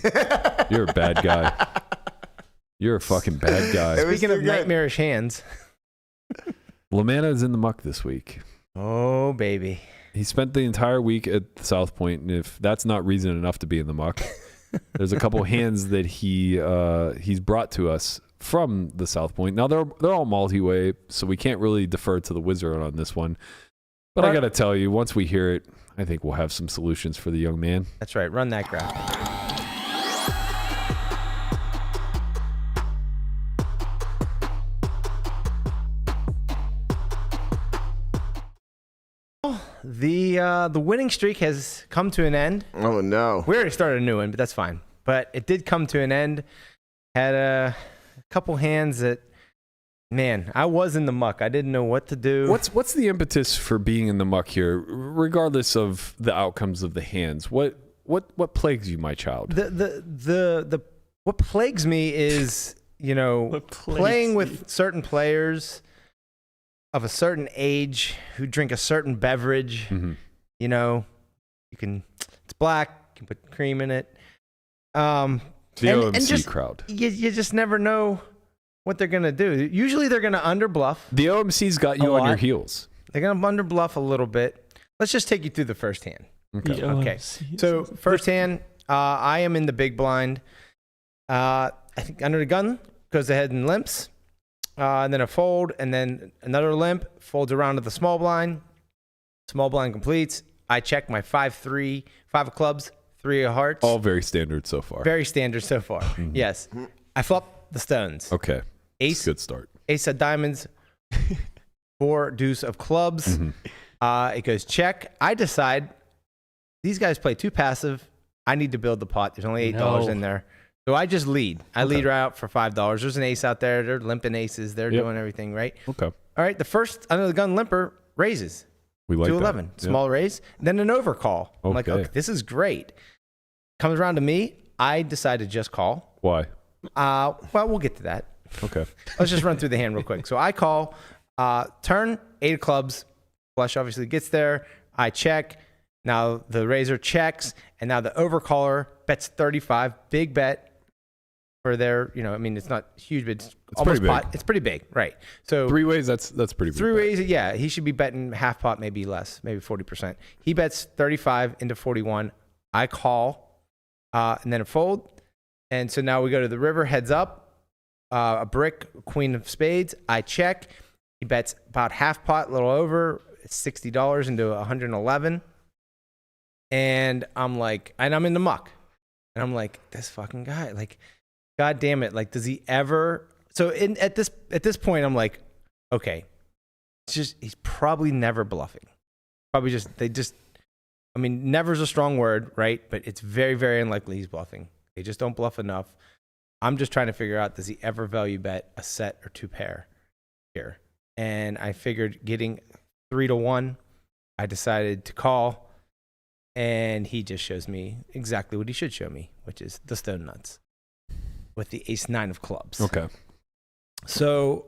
You're a bad guy. You're a fucking bad guy. Speaking of nightmarish hands. Lamana is in the muck this week. Oh, baby. He spent the entire week at South Point, and if that's not reason enough to be in the muck, there's a couple hands that he's brought to us from the South Point. Now, they're all multi-way, so we can't really defer to the wizard on this one. But I got to tell you, once we hear it, I think we'll have some solutions for the young man. That's right. Run that graph. The winning streak has come to an end. Oh, no. We already started a new one, but that's fine. But it did come to an end. Had a couple hands that, man, I was in the muck. I didn't know what to do. What's the impetus for being in the muck here, regardless of the outcomes of the hands? What plagues you, my child? What plagues me is, playing with certain players of a certain age who drink a certain beverage. Mm-hmm. It's black, you can put cream in it. The OMC crowd. You just never know what they're going to do. Usually they're going to underbluff. The OMC's got you on your heels. They're going to underbluff a little bit. Let's just take you through the first hand. Okay. So first hand, I am in the big blind. I think under the gun goes ahead and limps. And then a fold, and then another limp, folds around to the small blind. Small blind completes. I check my 5-3, 5 of clubs, 3 of hearts. All very standard so far. Very standard so far. Yes. I flop the stones. Okay. Ace. Good start. Ace of diamonds, 4 deuce of clubs. It goes check. I decide these guys play too passive. I need to build the pot. There's only $8 in there. So I just lead. I lead her out for $5. There's an ace out there. They're limping aces. They're doing everything right. Okay. All right. The first under the gun limper raises. We like 211. Small raise. Then an overcall. I'm like, okay, this is great. Comes around to me. I decide to just call. Why? Well, we'll get to that. Okay. Let's just run through the hand real quick. So I call. Turn 8 of clubs. Flush obviously gets there. I check. Now the raiser checks, and now the overcaller bets 35. Big bet. For their, it's not huge, but it's almost pretty big. pot. It's pretty big, right? So 3 ways, that's pretty big. 3 ways, yeah. He should be betting half pot, maybe less, maybe 40%. He bets 35 into 41. I call, and then a fold. And so now we go to the river, heads up, a brick, queen of spades. I check. He bets about half pot, a little over. It's $60 into 111. And I'm like, and I'm in the muck. And I'm like, this fucking guy, like, God damn it. Like, does he ever? So at this point, I'm like, okay, he's probably never bluffing. Probably never's a strong word, right? But it's very, very unlikely he's bluffing. They just don't bluff enough. I'm just trying to figure out, does he ever value bet a set or 2 pair here? And I figured getting 3-1, I decided to call, and he just shows me exactly what he should show me, which is the stone nuts. With the ace-9 of clubs. Okay. So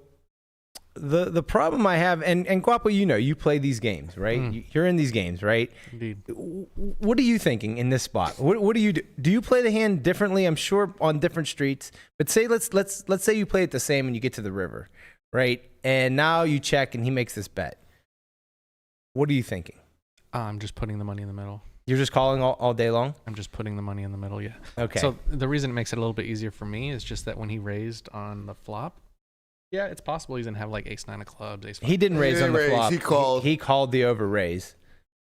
the problem I have, and Guapo, you play these games, right? You're in these games, right? Indeed. What are you thinking in this spot? What do you do? Do you play the hand differently? I'm sure on different streets. But say let's say you play it the same and you get to the river, right? And now you check and he makes this bet. What are you thinking? I'm just putting the money in the middle. You're just calling all day long? I'm just putting the money in the middle, yeah. Okay. So the reason it makes it a little bit easier for me is just that when he raised on the flop, yeah, it's possible he's gonna have like ace 9 of clubs, ace 5. He didn't raise on the flop. He called. He called the over raise.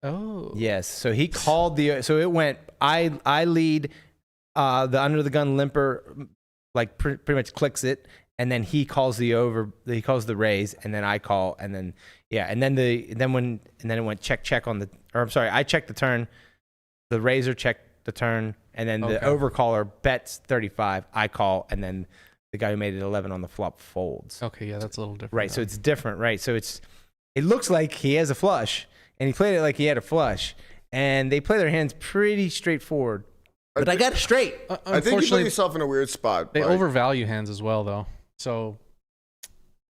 Oh. Yes. So he called so it went, I lead, the under the gun limper, like pretty much clicks it. And then he calls he calls the raise, and then I call, and then, yeah. And then it went check on I checked the turn, the raiser checked the turn, and then the overcaller bets 35, I call, and then the guy who made it 11 on the flop folds. Okay, yeah, that's a little different. Right, so it's different, right? So it looks like he has a flush, and he played it like he had a flush, and they play their hands pretty straightforward. But I got it straight. I think you put yourself in a weird spot. They overvalue hands as well, though. So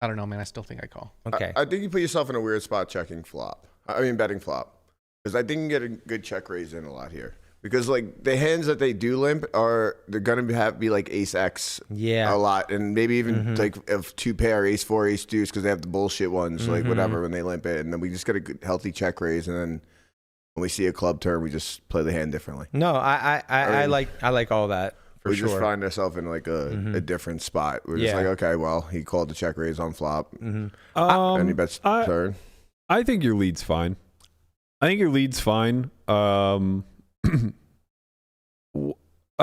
I don't know, man. I still think I call. Okay. I think you put yourself in a weird spot betting flop. Because I think you can get a good check raise in a lot here. Because like the hands that they do limp they're gonna be like ace X a lot, and maybe even like of 2 pair, ace 4, ace deuce, because they have the bullshit ones, like whatever when they limp it, and then we just get a good healthy check raise, and then when we see a club turn, we just play the hand differently. No, I like all that. For sure. Just find ourselves in like a different spot. We're just like, okay, well, he called the check raise on flop, and he bets turn. I think your lead's fine. I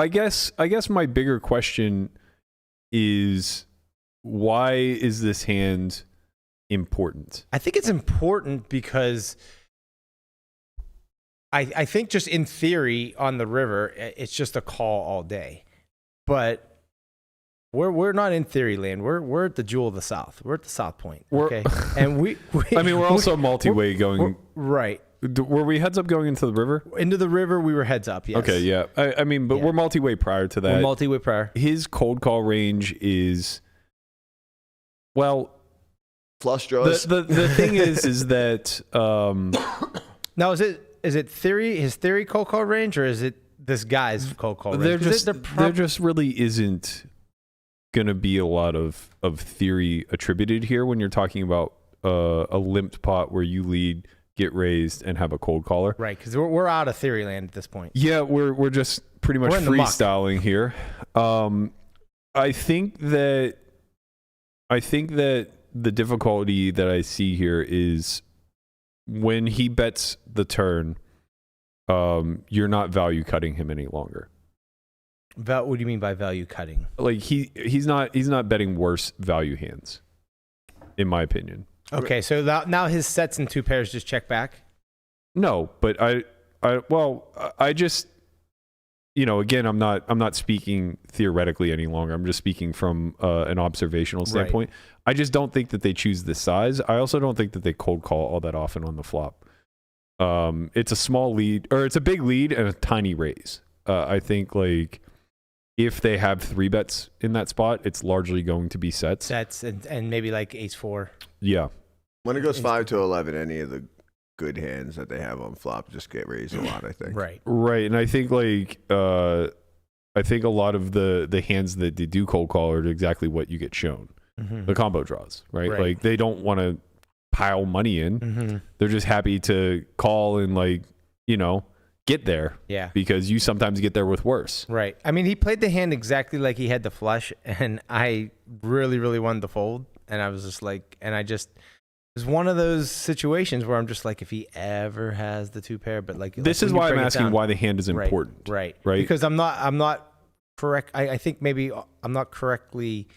guess my bigger question is, why is this hand important? I think it's important because I think just in theory on the river, it's just a call all day. But we're not in theory land. We're at the Jewel of the South. We're at the South Point. Okay, and we're also multi-way going. Right. Were we heads up going into the river? Into the river, we were heads up. Yes. Okay, yeah. But we're multi-way prior to that. We're multi-way prior. His cold call range is, well, flush draws. The thing is that now is it theory, his theory cold call range, or is it this guy's cold call range? There just really isn't going to be a lot of theory attributed here when you're talking about a limped pot where you lead, get raised, and have a cold caller. Right, because we're out of theory land at this point. Yeah, we're just pretty much freestyling here. I think that the difficulty that I see here is when he bets the turn, you're not value cutting him any longer. What do you mean by value cutting? Like he's not betting worse value hands, in my opinion. Okay, so now his sets and 2 pairs just check back? No, but I just, again, I'm not speaking theoretically any longer. I'm just speaking from an observational standpoint. Right. I just don't think that they choose this size. I also don't think that they cold call all that often on the flop. It's a small lead, or it's a big lead and a tiny raise. I think like if they have 3 bets in that spot, it's largely going to be sets. Sets and maybe like ace 4. Yeah. When it goes 5 to 11, any of the good hands that they have on flop just get raised a lot, I think. Right. And I think like I think a lot of the hands that they do cold call are exactly what you get shown. The combo draws, right? Like they don't want to pile money in. They're just happy to call and get there. Yeah. Because you sometimes get there with worse. Right. I mean, he played the hand exactly like he had the flush, and I really, really wanted to fold. And I was just like, it was one of those situations where I'm just like, if he ever has the 2 pair, but like this is why I'm asking why the hand is important. Right. Because I'm not correct. I think maybe I'm not correctly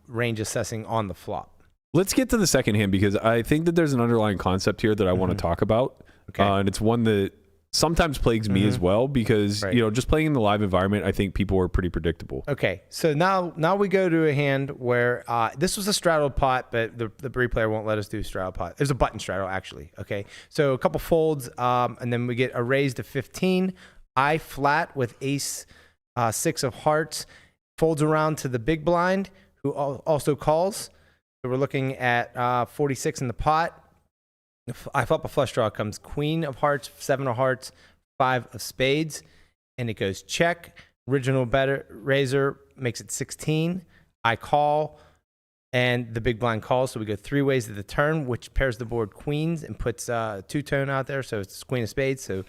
range assessing on the flop. Let's get to the second hand, because I think that there's an underlying concept here that I want to talk about. Okay. And it's one that sometimes plagues me as well, because just playing in the live environment, I think people are pretty predictable. Okay, so now we go to a hand where this was a straddle pot, but the replayer won't let us do straddle pot. There's a button straddle actually. Okay, so a couple folds, and then we get a raise to 15. I flat with ace 6 of hearts, folds around to the big blind, who also calls. So we're looking at 46 in the pot. I flop a flush draw, comes queen of hearts, 7 of hearts, 5 of spades, and it goes check. Original better raiser makes it 16. I call, and the big blind calls. So we go 3 ways to the turn, which pairs the board queens and puts 2-tone out there. So it's queen of spades. So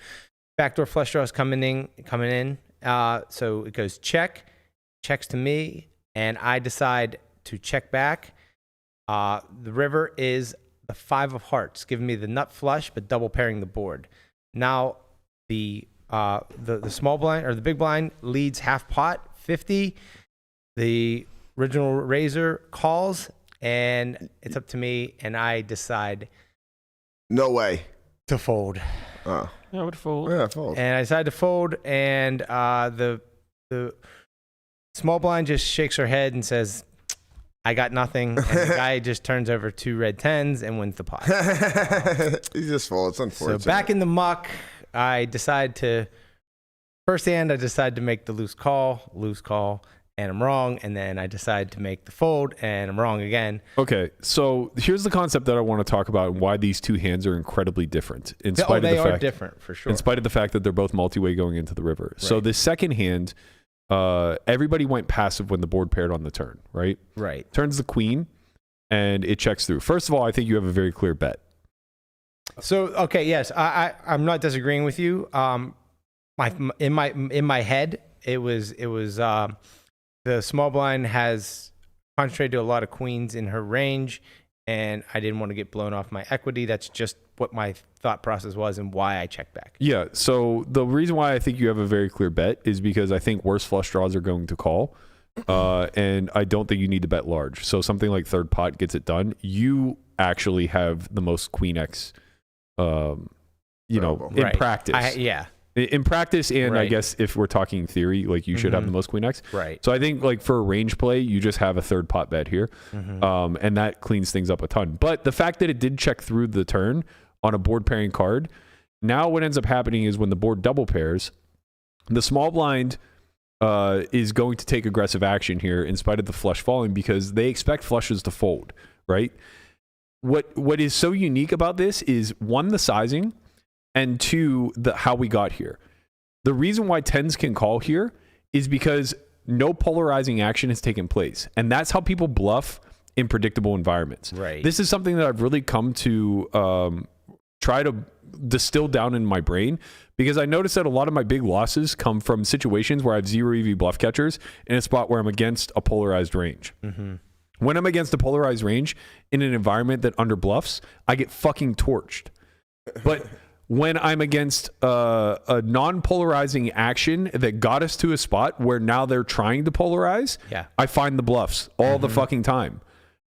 backdoor flush draws coming in. So it goes check, checks to me, and I decide to check back. The river is the 5 of hearts, giving me the nut flush, but double pairing the board. Now the small blind or the big blind leads half pot, 50. The original raiser calls, and it's up to me, and I decide. No way. To fold. Oh. Yeah, I would fold. Yeah, fold. And I decide to fold, and the small blind just shakes her head and says, I got nothing. And the guy just turns over 2 red 10s and wins the pot. He just folds. It's unfortunate. So back in the muck, I decide to, first hand, I decide to make the loose call, and I'm wrong. And then I decide to make the fold, and I'm wrong again. Okay, so here's the concept that I want to talk about and why these two hands are incredibly different. In spite of the they are fact, different, for sure. In spite of the fact that they're both multi-way going into the river. Right. So the second hand, everybody went passive when the board paired on the turn, right? Right. Turns the queen, and it checks through. First of all, I think you have a very clear bet. So, okay, yes, I'm not disagreeing with you. In my head, it was the small blind has concentrated to a lot of queens in her range, and I didn't want to get blown off my equity. That's just what my thought process was and why I checked back. Yeah, so the reason why I think you have a very clear bet is because I think worse flush draws are going to call, and I don't think you need to bet large. So something like third pot gets it done. You actually have the most queen X, in practice. Yeah. In practice, and Right. I guess if we're talking theory, like you should have the most queen X. Right. So I think like for a range play, you just have a third pot bet here, and that cleans things up a ton. But the fact that it did check through the turn on a board pairing card, now what ends up happening is when the board double pairs, the small blind is going to take aggressive action here in spite of the flush falling because they expect flushes to fold, right? What is so unique about this is, one, the sizing, and 2, how we got here. The reason why 10s can call here is because no polarizing action has taken place. And that's how people bluff in predictable environments. Right. This is something that I've really come to try to distill down in my brain, because I noticed that a lot of my big losses come from situations where I have 0 EV bluff catchers in a spot where I'm against a polarized range. When I'm against a polarized range in an environment that under bluffs, I get fucking torched. But when I'm against a non-polarizing action that got us to a spot where now they're trying to polarize, I find the bluffs all the fucking time.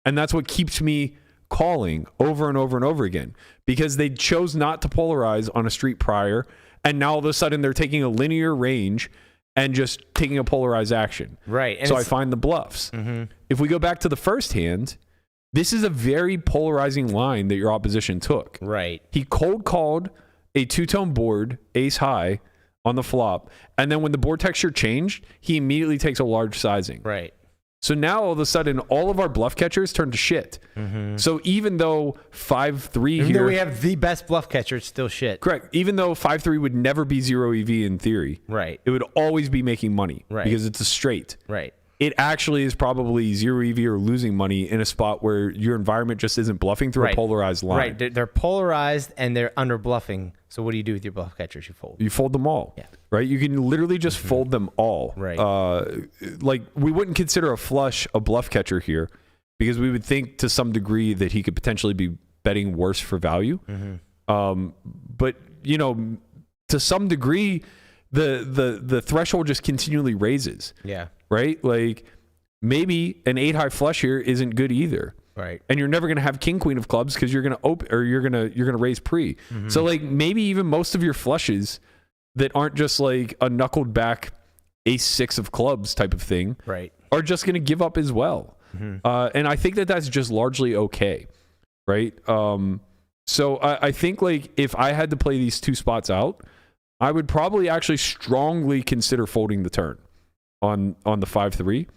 And that's what keeps me calling over and over and over again, because they chose not to polarize on a street prior, and now all of a sudden they're taking a linear range and just taking a polarized action. Right. And so I find the bluffs. If we go back to the first hand, this is a very polarizing line that your opposition took. Right. He cold called a 2-tone board, ace high, on the flop, and then when the board texture changed, he immediately takes a large sizing. Right. So now all of a sudden, all of our bluff catchers turn to shit. So even though 5-3 Even here, though we have the best bluff catcher, it's still shit. correct. Even though 5-3 would never be 0 EV in theory, Right. it would always be making money, Right. because it's a straight. Right. It actually is probably 0 EV or losing money in a spot where your environment just isn't bluffing through a polarized line. Right. They're polarized and they're under bluffing. So what do you do with your bluff catchers? You fold. You fold them all. Yeah. Right? You can literally just fold them all. Right. Like, we wouldn't consider a flush a bluff catcher here, because we would think to some degree that he could potentially be betting worse for value. But, you know, to some degree, the threshold just continually raises. Yeah. Right? Like, maybe an 8-high flush here isn't good either. Right. And you're never going to have king queen of clubs because you're going to open, or you're going to raise pre. So like, maybe even most of your flushes that aren't just like a knuckled back ace 6 of clubs type of thing, right, are just going to give up as well. And I think that that's just largely okay. Right. So I think like if I had to play these two spots out, I would probably actually strongly consider folding the turn on the 5-3.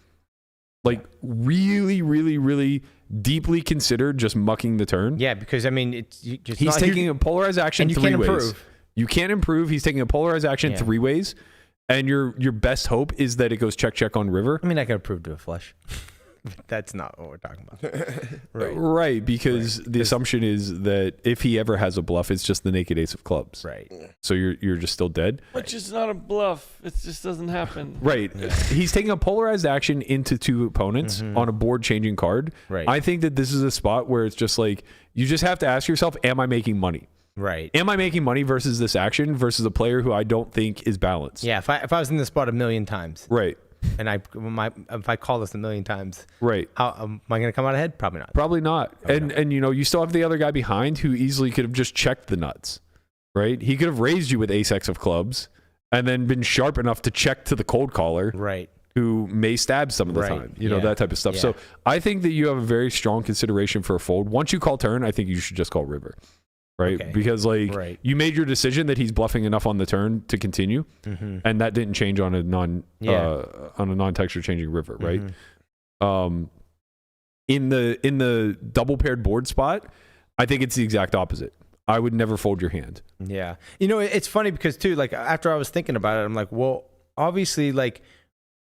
Like, really, really, really deeply consider just mucking the turn. Yeah, because I mean, he's taking a polarized action and you 3 can't ways. Improve. You can't improve. He's taking a polarized action 3 ways, and your best hope is that it goes check check on river. I mean, I can improve to a flush. That's not what we're talking about. Right, because the assumption is that if he ever has a bluff, it's just the naked ace of clubs. Right. So you're just still dead. Which is not a bluff. It just doesn't happen. Right. Yeah. He's taking a polarized action into two opponents on a board changing card. Right. I think that this is a spot where it's just like, you just have to ask yourself, am I making money? Right. Am I making money versus this action versus a player who I don't think is balanced? Yeah. If I was in this spot a million times. Right. And if I call this a million times, right? How am I going to come out ahead? Probably not. Probably not. And you know, you still have the other guy behind who easily could have just checked the nuts, right? He could have raised you with ace X of clubs and then been sharp enough to check to the cold caller, right? Who may stab some of the time, you know, that type of stuff. Yeah. So I think that you have a very strong consideration for a fold. Once you call turn, I think you should just call river. Right. Okay. Because you made your decision that he's bluffing enough on the turn to continue. And that didn't change on a non-texture changing river. Right. In the double paired board spot, I think it's the exact opposite. I would never fold your hand. Yeah. You know, it's funny because too, like after I was thinking about it, I'm like, well, obviously like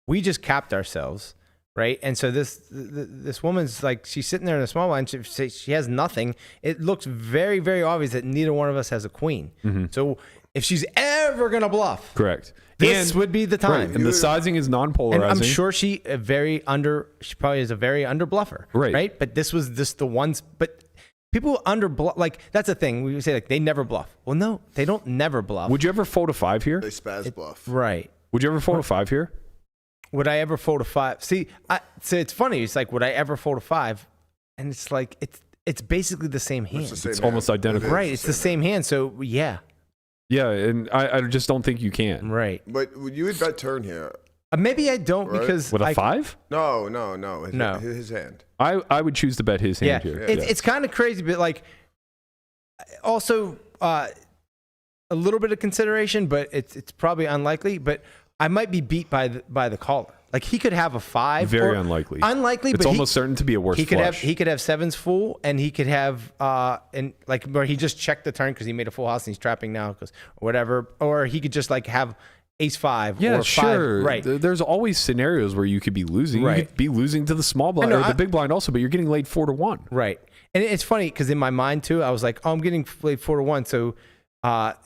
we just capped ourselves. Right. And so this woman's like, she's sitting there in a small line. She has nothing. It looks very, very obvious that neither one of us has a queen. So if she's ever going to bluff. Correct. This would be the time. Right. And the sizing is non-polarizing. And I'm sure she probably is a very under bluffer. Right. But this was just the ones, but people under bluff, like that's the thing. We say like they never bluff. Well, no, they don't never bluff. Would you ever fold a 5 here? They spaz bluff. Right. Would you ever fold a 5 here? Would I ever fold a 5? See, so it's funny. It's like, would I ever fold a 5? And it's like, it's basically the same hand. It's almost identical. Right. It's the same hand. So yeah. Yeah. And I just don't think you can. Right. But you would bet turn here. Maybe I don't because. With a 5? No. His hand. I would choose to bet his hand here. It's kind of crazy, but like also a little bit of consideration, but it's probably unlikely. But I might be beat by the caller. Like he could have a 5. Very unlikely. Unlikely, it's but almost certain to be a worse flush. He could have 7s full, and he could have and like where he just checked the turn because he made a full house and he's trapping now because whatever. Or he could just like have ace 5. Yeah, or 5. sure. Right. There's always scenarios where you could be losing. Right. You could be losing to the small blind or the big blind also, but you're getting laid 4-1. Right. And it's funny because in my mind too, I was like, oh, I'm getting laid 4-1, so.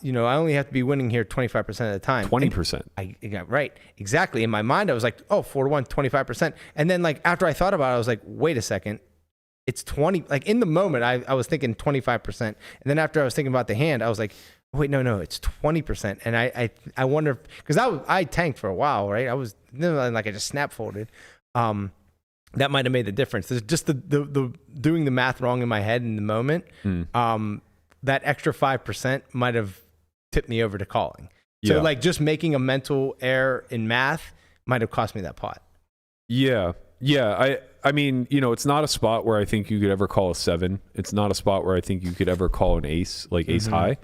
You know, I only have to be winning here 25% of the time. 20%. Right. Exactly. In my mind, I was like, oh, 4-1, 25%. And then like after I thought about it, I was like, wait a second. It's 20. Like in the moment, I was thinking 25%. And then after I was thinking about the hand, I was like, wait, no, it's 20%. And I wonder, because I tanked for a while, right? I was like, I just snap folded. That might have made the difference. There's just the doing the math wrong in my head in the moment. That extra 5% might have tipped me over to calling. So like just making a mental error in math might have cost me that pot. Yeah. I mean, you know, it's not a spot where I think you could ever call a 7. It's not a spot where I think you could ever call an ace, like ace high.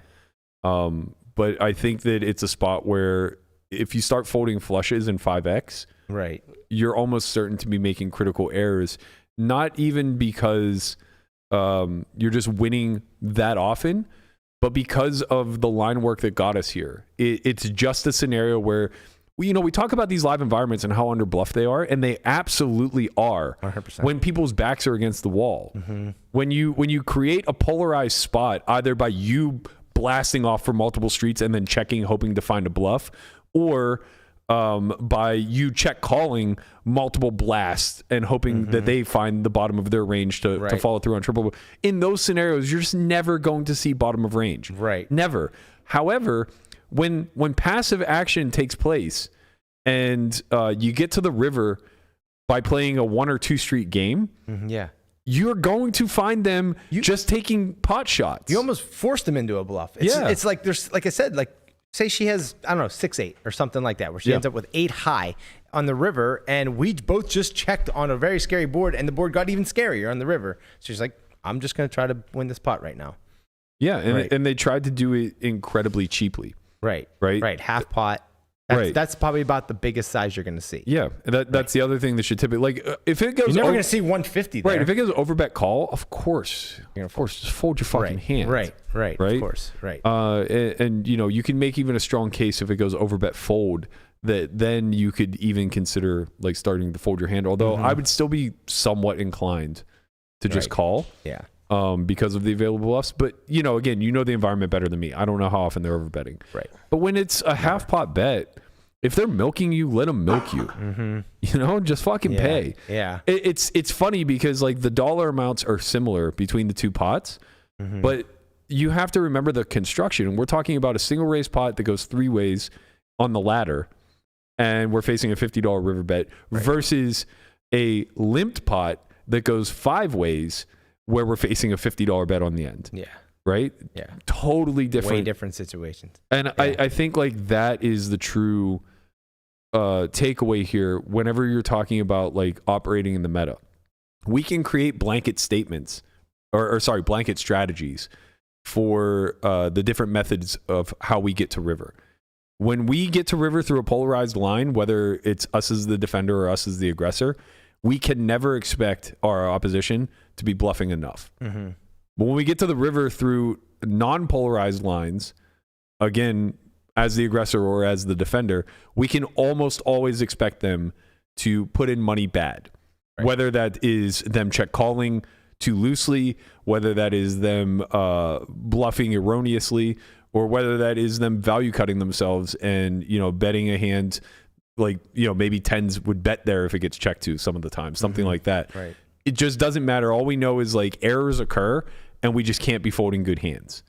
But I think that it's a spot where if you start folding flushes in 5x, right, you're almost certain to be making critical errors. Not even because you're just winning that often, but because of the line work that got us here. It's just a scenario where we talk about these live environments and how under bluff they are, and they absolutely are 100%. when people's backs are against the wall. When you create a polarized spot, either by you blasting off for multiple streets and then checking, hoping to find a bluff, or by you check calling multiple blasts and hoping that they find the bottom of their range to follow through on triple. In those scenarios, you're just never going to see bottom of range. Right. Never. However, when passive action takes place and you get to the river by playing a 1 or 2 street game, you're going to find them just taking pot shots. You almost forced them into a bluff. It's like there's, like I said, like say she has, I don't know, 6-8 or something like that, where she ends up with 8 high on the river, and we both just checked on a very scary board, and the board got even scarier on the river. So she's like, I'm just going to try to win this pot right now. Yeah, and they tried to do it incredibly cheaply. Right. Half pot. That's probably about the biggest size you're going to see. Yeah, that's the other thing that should typically, like, if it goes, you're never going to see 150 there. Right, if it goes over bet call, of course, just fold your fucking hand. Right, of course, right. And you can make even a strong case if it goes over bet fold that then you could even consider like starting to fold your hand. Although I would still be somewhat inclined to just call. Yeah. Because of the available bluffs. But, again, the environment better than me. I don't know how often they're overbetting. Right. But when it's a half pot bet, if they're milking you, let them milk you. Just fucking pay. Yeah. It's funny because like the dollar amounts are similar between the two pots, but you have to remember the construction. We're talking about a single raise pot that goes 3 ways on the ladder, and we're facing a $50 river bet versus a limped pot that goes 5 ways where we're facing a $50 bet on the end. Yeah. Right? Yeah. Totally different. Way different situations. And I think like that is the true takeaway here whenever you're talking about like operating in the meta. We can create blanket statements or blanket strategies for the different methods of how we get to river. When we get to river through a polarized line, whether it's us as the defender or us as the aggressor, we can never expect our opposition to be bluffing enough. But when we get to the river through non-polarized lines, again, as the aggressor or as the defender, we can almost always expect them to put in money bad. Whether that is them check calling too loosely, whether that is them bluffing erroneously, or whether that is them value cutting themselves and, betting a hand like, maybe tens would bet there if it gets checked to some of the time, something like that. Right. It just doesn't matter. All we know is like errors occur and we just can't be folding good hands.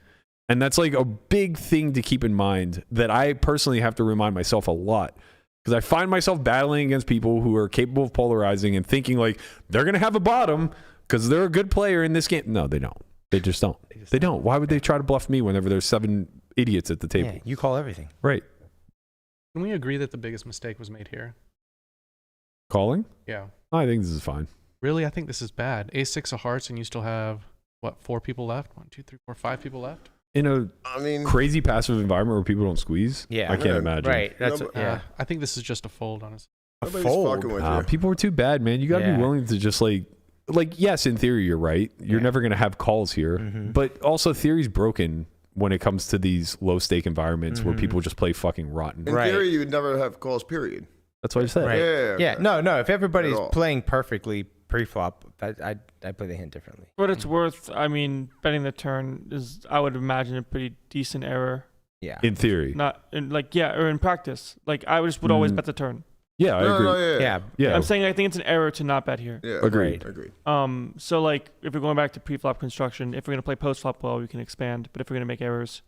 And that's like a big thing to keep in mind that I personally have to remind myself a lot, because I find myself battling against people who are capable of polarizing and thinking like they're going to have a bottom because they're a good player in this game. No, they don't. They just don't. They don't. Why would they try to bluff me whenever there's 7 idiots at the table? Yeah, you call everything. Right. Can we agree that the biggest mistake was made here? Calling? Yeah. I think this is fine. Really? I think this is bad. Ace-6 of hearts, and you still have, 4 people left? 1, 2, 3, 4, 5 people left? In a crazy passive environment where people don't squeeze? Yeah. I can't imagine. Right. That's I think this is just a fold, honestly. People are too bad, man. You got to be willing to just like, yes, in theory, you're right. You're never going to have calls here. But also, theory's broken when it comes to these low stake environments where people just play fucking rotten. In theory, you would never have calls, period. That's what I said. Right. Yeah. No. If everybody's playing perfectly pre-flop, I play the hand differently. What it's worth, betting the turn is, I would imagine, a pretty decent error. Yeah. In theory. Not in or in practice. Like I would always bet the turn. Yeah, I agree. Yeah. I'm saying I think it's an error to not bet here. Yeah. Agreed. So like if we're going back to pre-flop construction, if we're going to play post-flop well, we can expand. But if we're going to make errors,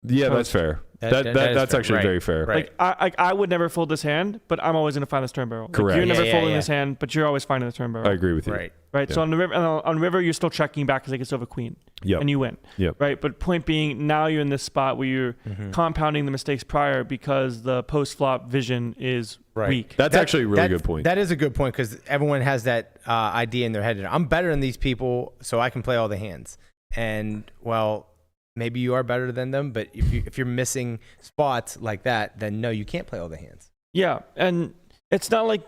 yeah, that's fair. That's actually very fair. Right. Like I would never fold this hand, but I'm always going to find this turn barrel. Correct. Like, you're never folding this hand, but you're always finding the turn barrel. I agree with you. Right. Yeah. So on the river, you're still checking back because they can still have a queen. Yep. And you win. Yep. Right. But point being, now you're in this spot where you're compounding the mistakes prior because the post-flop vision is weak. That's actually a really good point. That is a good point because everyone has that idea in their head. I'm better than these people, so I can play all the hands. And maybe you are better than them, but if you're missing spots like that, then no, you can't play all the hands. Yeah, and it's not like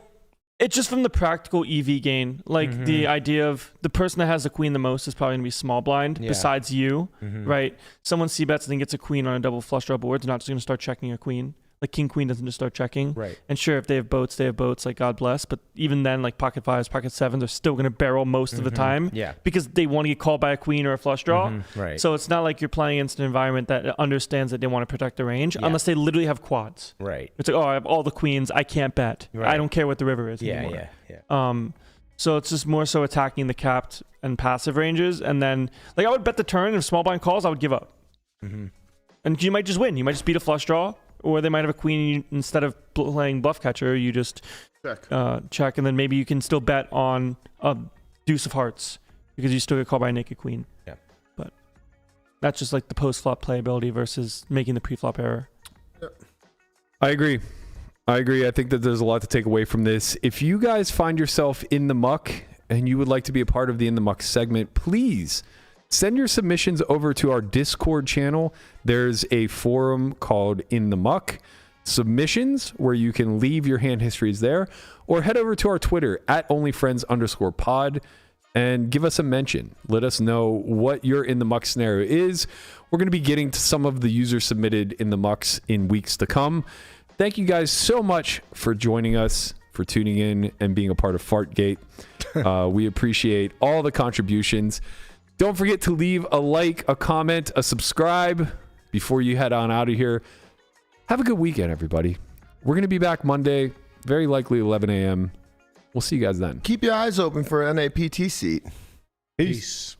it's just from the practical EV gain. Like the idea of the person that has the queen the most is probably gonna be small blind besides you, right? Someone c-bets and then gets a queen on a double flush draw board. They're not just gonna start checking a queen. Like king queen doesn't just start checking. Right. And sure, if they have boats, they have boats. Like God bless. But even then, like pocket fives, pocket sevens, they're still gonna barrel most of the time. Yeah. Because they want to get called by a queen or a flush draw. Right. So it's not like you're playing against an environment that understands that they want to protect the range unless they literally have quads. Right. It's like, I have all the queens. I can't bet. Right. I don't care what the river is anymore. Yeah. So it's just more so attacking the capped and passive ranges. And then, like, I would bet the turn. If small blind calls, I would give up. And you might just win. You might just beat a flush draw. Or they might have a queen, and you, instead of playing bluff catcher, you just check, and then maybe you can still bet on a deuce of hearts because you still get called by a naked queen. Yeah. But that's just like the post-flop playability versus making the pre-flop error. I agree. I think that there's a lot to take away from this. If you guys find yourself in the muck and you would like to be a part of the In the Muck segment, please send your submissions over to our Discord channel. There's a forum called In the Muck Submissions where you can leave your hand histories there, or head over to our Twitter at onlyfriends_pod and give us a mention. Let us know what your In the Muck scenario is. We're going to be getting to some of the user submitted In the Mucks in weeks to come. thank you guys so much for joining us, for tuning in and being a part of Fartgate. We appreciate all the contributions. Don't forget to leave a like, a comment, a subscribe before you head on out of here. Have a good weekend, everybody. We're going to be back Monday, very likely 11 a.m. We'll see you guys then. Keep your eyes open for an NAPT seat. Peace.